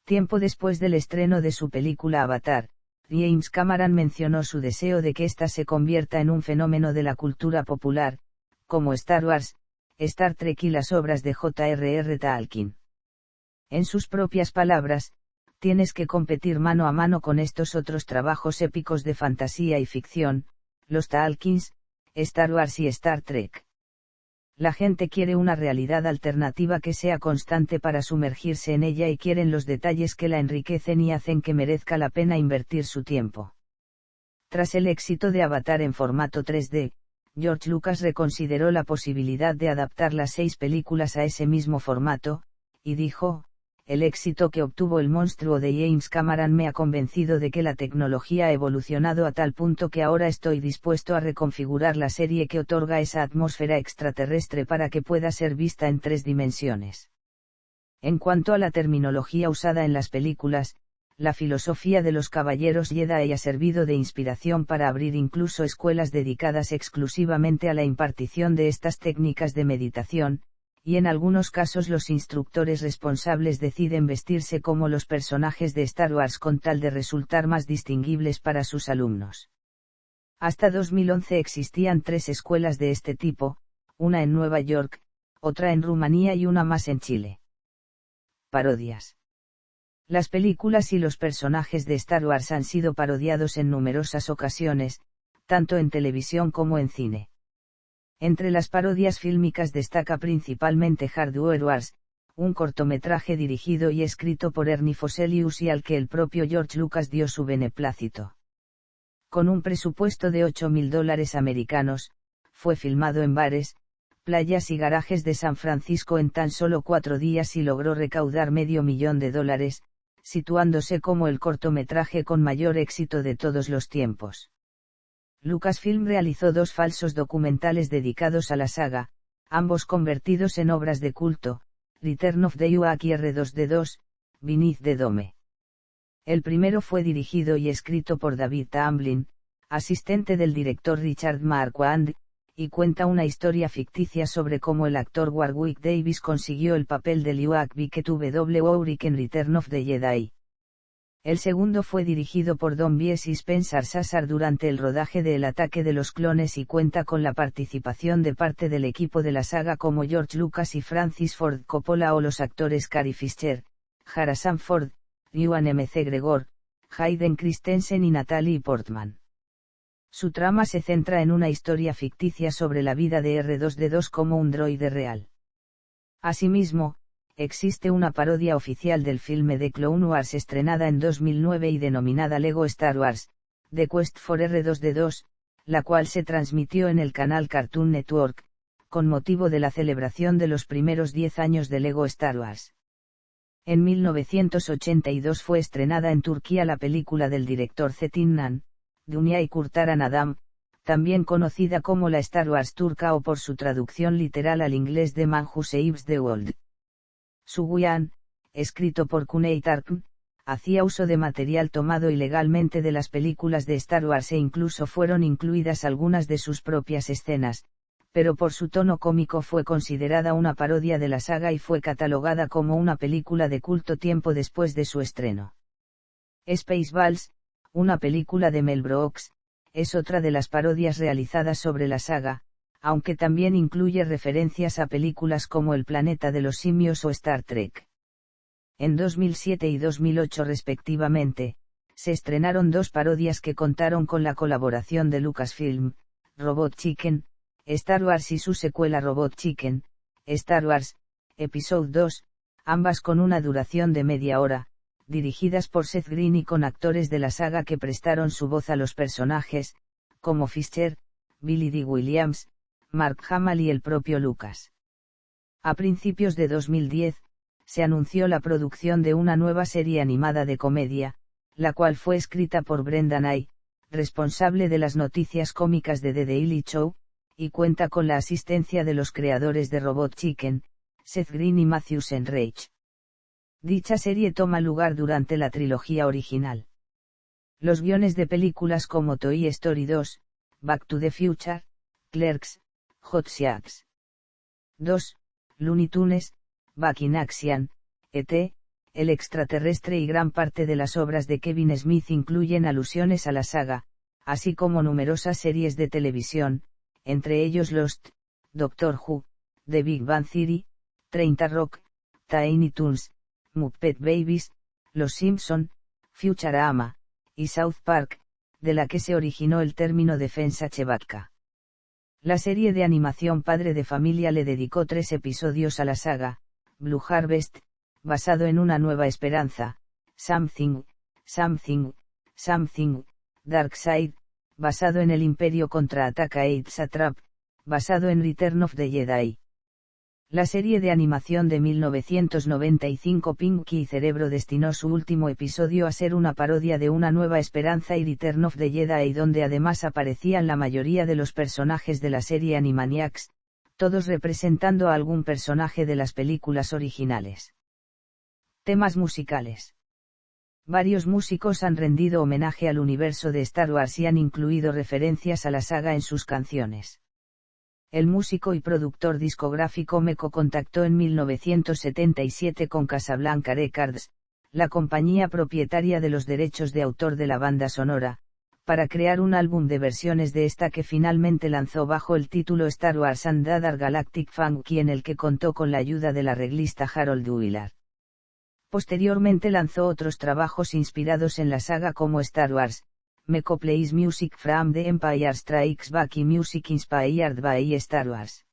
Tiempo después del estreno de su película Avatar, James Cameron mencionó su deseo de que ésta se convierta en un fenómeno de la cultura popular, como Star Wars, Star Trek y las obras de J.R.R. Tolkien. En sus propias palabras, tienes que competir mano a mano con estos otros trabajos épicos de fantasía y ficción, los Tolkiens, Star Wars y Star Trek. La gente quiere una realidad alternativa que sea constante para sumergirse en ella y quieren los detalles que la enriquecen y hacen que merezca la pena invertir su tiempo. Tras el éxito de Avatar en formato 3D, George Lucas reconsideró la posibilidad de adaptar las 6 películas a ese mismo formato, y dijo: el éxito que obtuvo El monstruo de James Cameron me ha convencido de que la tecnología ha evolucionado a tal punto que ahora estoy dispuesto a reconfigurar la serie que otorga esa atmósfera extraterrestre para que pueda ser vista en 3 dimensiones. En cuanto a la terminología usada en las películas, la filosofía de los caballeros Jedi ha servido de inspiración para abrir incluso escuelas dedicadas exclusivamente a la impartición de estas técnicas de meditación, y en algunos casos los instructores responsables deciden vestirse como los personajes de Star Wars con tal de resultar más distinguibles para sus alumnos. Hasta 2011 existían 3 escuelas de este tipo, una en Nueva York, otra en Rumanía y una más en Chile. Parodias. Las películas y los personajes de Star Wars han sido parodiados en numerosas ocasiones, tanto en televisión como en cine. Entre las parodias fílmicas destaca principalmente Hardware Wars, un cortometraje dirigido y escrito por Ernie Foselius y al que el propio George Lucas dio su beneplácito. Con un presupuesto de $8.000 americanos, fue filmado en bares, playas y garajes de San Francisco en tan solo 4 días y logró recaudar $500,000, situándose como el cortometraje con mayor éxito de todos los tiempos. Lucasfilm realizó 2 falsos documentales dedicados a la saga, ambos convertidos en obras de culto, Return of the Ewok y R2D2, Beneath the Dome. El primero fue dirigido y escrito por David Tamblyn, asistente del director Richard Marquand, y cuenta una historia ficticia sobre cómo el actor Warwick Davis consiguió el papel del Ewok Beckett W. Ulrich en Return of the Jedi. El segundo fue dirigido por Don Bies y Spencer Sassard durante el rodaje de El ataque de los clones y cuenta con la participación de parte del equipo de la saga como George Lucas y Francis Ford Coppola o los actores Carrie Fisher, Harrison Ford, Ewan McGregor, Hayden Christensen y Natalie Portman. Su trama se centra en una historia ficticia sobre la vida de R2D2 como un droide real. Asimismo, existe una parodia oficial del filme de Clone Wars estrenada en 2009 y denominada Lego Star Wars, The Quest for R2D2, la cual se transmitió en el canal Cartoon Network, con motivo de la celebración de los primeros 10 años de Lego Star Wars. En 1982 fue estrenada en Turquía la película del director Zetinan, Dünya Kurtaran Adam, también conocida como la Star Wars turca o por su traducción literal al inglés The Man Who Saves the World. Suguyan, escrito por Cuneit Arkin, hacía uso de material tomado ilegalmente de las películas de Star Wars e incluso fueron incluidas algunas de sus propias escenas, pero por su tono cómico fue considerada una parodia de la saga y fue catalogada como una película de culto tiempo después de su estreno. Spaceballs, una película de Mel Brooks, es otra de las parodias realizadas sobre la saga, aunque también incluye referencias a películas como El planeta de los simios o Star Trek. En 2007 y 2008 respectivamente, se estrenaron 2 parodias que contaron con la colaboración de Lucasfilm, Robot Chicken, Star Wars y su secuela Robot Chicken, Star Wars, Episode 2, ambas con una duración de media hora, dirigidas por Seth Green y con actores de la saga que prestaron su voz a los personajes, como Fisher, Billy Dee Williams, Mark Hamill y el propio Lucas. A principios de 2010, se anunció la producción de una nueva serie animada de comedia, la cual fue escrita por Brendan Ay, responsable de las noticias cómicas de The Daily Show, y cuenta con la asistencia de los creadores de Robot Chicken, Seth Green y Matthew Enrich. Dicha serie toma lugar durante la trilogía original. Los guiones de películas como Toy Story 2, Back to the Future, Clerks, Hot Shacks 2, Looney Tunes, Back in Action, E.T., El extraterrestre y gran parte de las obras de Kevin Smith incluyen alusiones a la saga, así como numerosas series de televisión, entre ellos Lost, Doctor Who, The Big Bang Theory, 30 Rock, Tiny Toons, Muppet Babies, Los Simpson, Futurama, y South Park, de la que se originó el término defensa Chewbacca. La serie de animación Padre de Familia le dedicó 3 episodios a la saga, Blue Harvest, basado en Una Nueva Esperanza, Something, Something, Something, Darkseid, basado en El Imperio contraataca e It's a Trap, basado en Return of the Jedi. La serie de animación de 1995 Pinky y Cerebro destinó su último episodio a ser una parodia de Una Nueva Esperanza y Return of the Jedi, donde además aparecían la mayoría de los personajes de la serie Animaniacs, todos representando a algún personaje de las películas originales. Temas musicales. Varios músicos han rendido homenaje al universo de Star Wars y han incluido referencias a la saga en sus canciones. El músico y productor discográfico Meco contactó en 1977 con Casablanca Records, la compañía propietaria de los derechos de autor de la banda sonora, para crear un álbum de versiones de esta que finalmente lanzó bajo el título Star Wars and Other Galactic Funky, en el que contó con la ayuda del arreglista Harold Willard. Posteriormente lanzó otros trabajos inspirados en la saga como Star Wars, Meco Plays Music from the Empire Strikes Back y Music Inspired by Star Wars.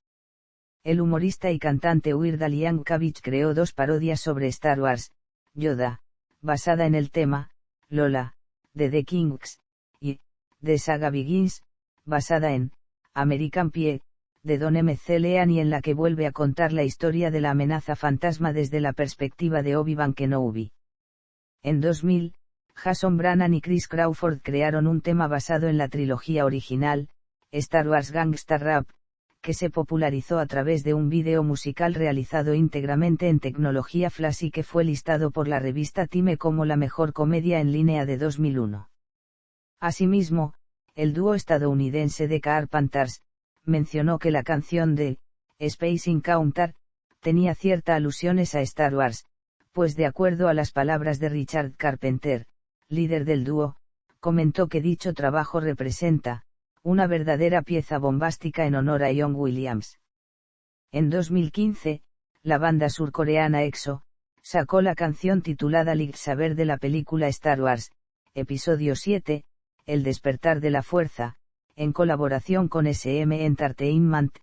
El humorista y cantante Weird Al Yankovic creó 2 parodias sobre Star Wars, Yoda, basada en el tema, Lola, de The Kings, y The Saga Begins, basada en American Pie, de Don M. C. Lean, y en la que vuelve a contar la historia de la amenaza fantasma desde la perspectiva de Obi-Wan Kenobi. En 2000, Jason Brannan y Chris Crawford crearon un tema basado en la trilogía original, Star Wars Gangsta Rap, que se popularizó a través de un vídeo musical realizado íntegramente en tecnología Flash y que fue listado por la revista Time como la mejor comedia en línea de 2001. Asimismo, el dúo estadounidense The Carpenters mencionó que la canción de Space Encounter tenía ciertas alusiones a Star Wars, pues de acuerdo a las palabras de Richard Carpenter, líder del dúo, comentó que dicho trabajo representa una verdadera pieza bombástica en honor a John Williams. En 2015, la banda surcoreana EXO sacó la canción titulada Lightsaber de la película Star Wars, Episodio 7, El despertar de la fuerza, en colaboración con SM Entertainment,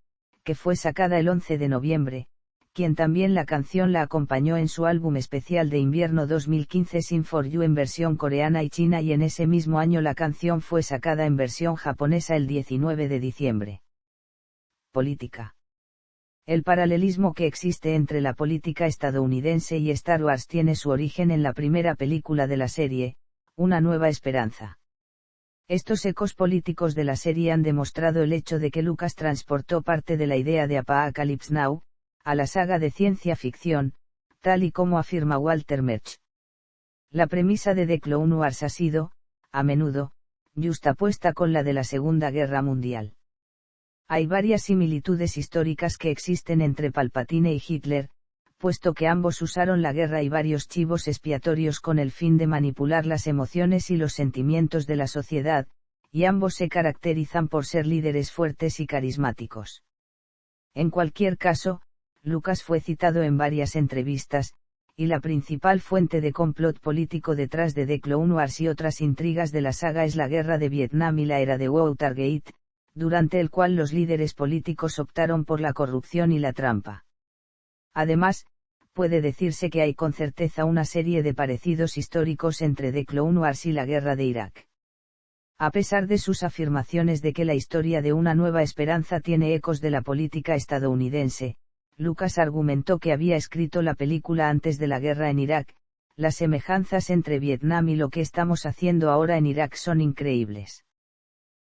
que fue sacada el 11 de noviembre, quien también la canción la acompañó en su álbum especial de invierno 2015 Sin For You en versión coreana y china, y en ese mismo año la canción fue sacada en versión japonesa el 19 de diciembre. Política. El paralelismo que existe entre la política estadounidense y Star Wars tiene su origen en la primera película de la serie, Una Nueva Esperanza. Estos ecos políticos de la serie han demostrado el hecho de que Lucas transportó parte de la idea de Apocalypse Now a la saga de ciencia ficción, tal y como afirma Walter Murch. La premisa de The Clone Wars ha sido, a menudo, yuxtapuesta con la de la Segunda Guerra Mundial. Hay varias similitudes históricas que existen entre Palpatine y Hitler, puesto que ambos usaron la guerra y varios chivos expiatorios con el fin de manipular las emociones y los sentimientos de la sociedad, y ambos se caracterizan por ser líderes fuertes y carismáticos. En cualquier caso, Lucas fue citado en varias entrevistas, y la principal fuente de complot político detrás de The Clone Wars y otras intrigas de la saga es la guerra de Vietnam y la era de Watergate, durante el cual los líderes políticos optaron por la corrupción y la trampa. Además, puede decirse que hay con certeza una serie de parecidos históricos entre The Clone Wars y la guerra de Irak. A pesar de sus afirmaciones de que la historia de Una Nueva Esperanza tiene ecos de la política estadounidense, Lucas argumentó que había escrito la película antes de la guerra en Irak. Las semejanzas entre Vietnam y lo que estamos haciendo ahora en Irak son increíbles.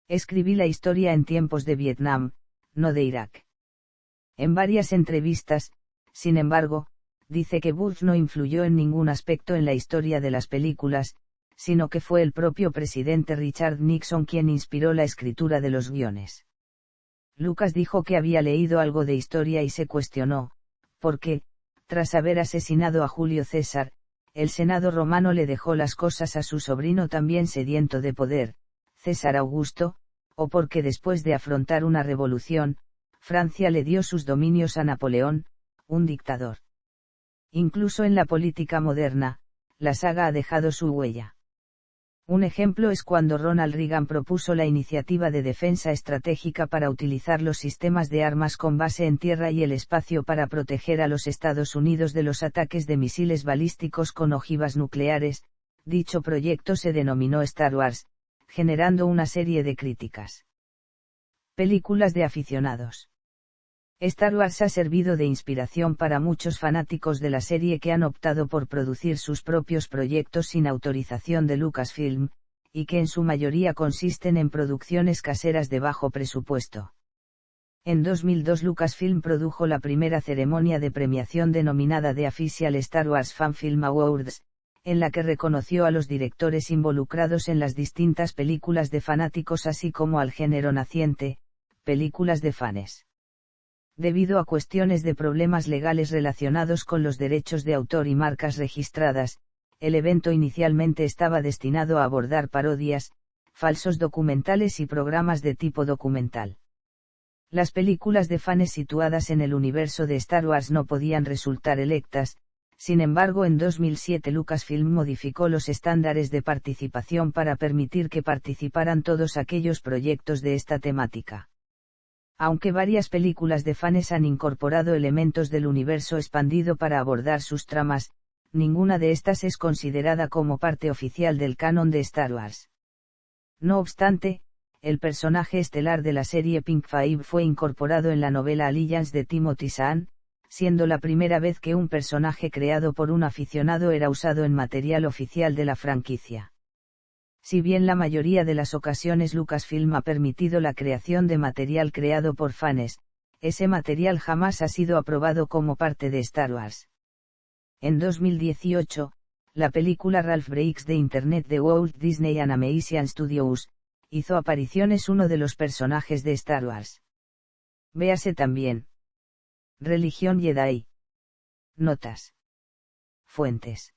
Escribí la historia en tiempos de Vietnam, no de Irak. En varias entrevistas, sin embargo, dice que Bush no influyó en ningún aspecto en la historia de las películas, sino que fue el propio presidente Richard Nixon quien inspiró la escritura de los guiones. Lucas dijo que había leído algo de historia y se cuestionó, por qué, tras haber asesinado a Julio César, el Senado romano le dejó las cosas a su sobrino también sediento de poder, César Augusto, o porque después de afrontar una revolución, Francia le dio sus dominios a Napoleón, un dictador. Incluso en la política moderna, la saga ha dejado su huella. Un ejemplo es cuando Ronald Reagan propuso la iniciativa de defensa estratégica para utilizar los sistemas de armas con base en tierra y el espacio para proteger a los Estados Unidos de los ataques de misiles balísticos con ojivas nucleares. Dicho proyecto se denominó Star Wars, generando una serie de críticas. Películas de aficionados. Star Wars ha servido de inspiración para muchos fanáticos de la serie que han optado por producir sus propios proyectos sin autorización de Lucasfilm, y que en su mayoría consisten en producciones caseras de bajo presupuesto. En 2002 Lucasfilm produjo la primera ceremonia de premiación denominada The Official Star Wars Fan Film Awards, en la que reconoció a los directores involucrados en las distintas películas de fanáticos así como al género naciente, películas de fanes. Debido a cuestiones de problemas legales relacionados con los derechos de autor y marcas registradas, el evento inicialmente estaba destinado a abordar parodias, falsos documentales y programas de tipo documental. Las películas de fanes situadas en el universo de Star Wars no podían resultar electas, sin embargo en 2007 Lucasfilm modificó los estándares de participación para permitir que participaran todos aquellos proyectos de esta temática. Aunque varias películas de fanes han incorporado elementos del universo expandido para abordar sus tramas, ninguna de estas es considerada como parte oficial del canon de Star Wars. No obstante, el personaje estelar de la serie Pink Five fue incorporado en la novela Allegiance de Timothy Zahn, siendo la primera vez que un personaje creado por un aficionado era usado en material oficial de la franquicia. Si bien la mayoría de las ocasiones Lucasfilm ha permitido la creación de material creado por fanes, ese material jamás ha sido aprobado como parte de Star Wars. En 2018, la película Ralph Breaks the Internet de Walt Disney Animation Studios hizo apariciones uno de los personajes de Star Wars. Véase también. Religión Jedi. Notas. Fuentes.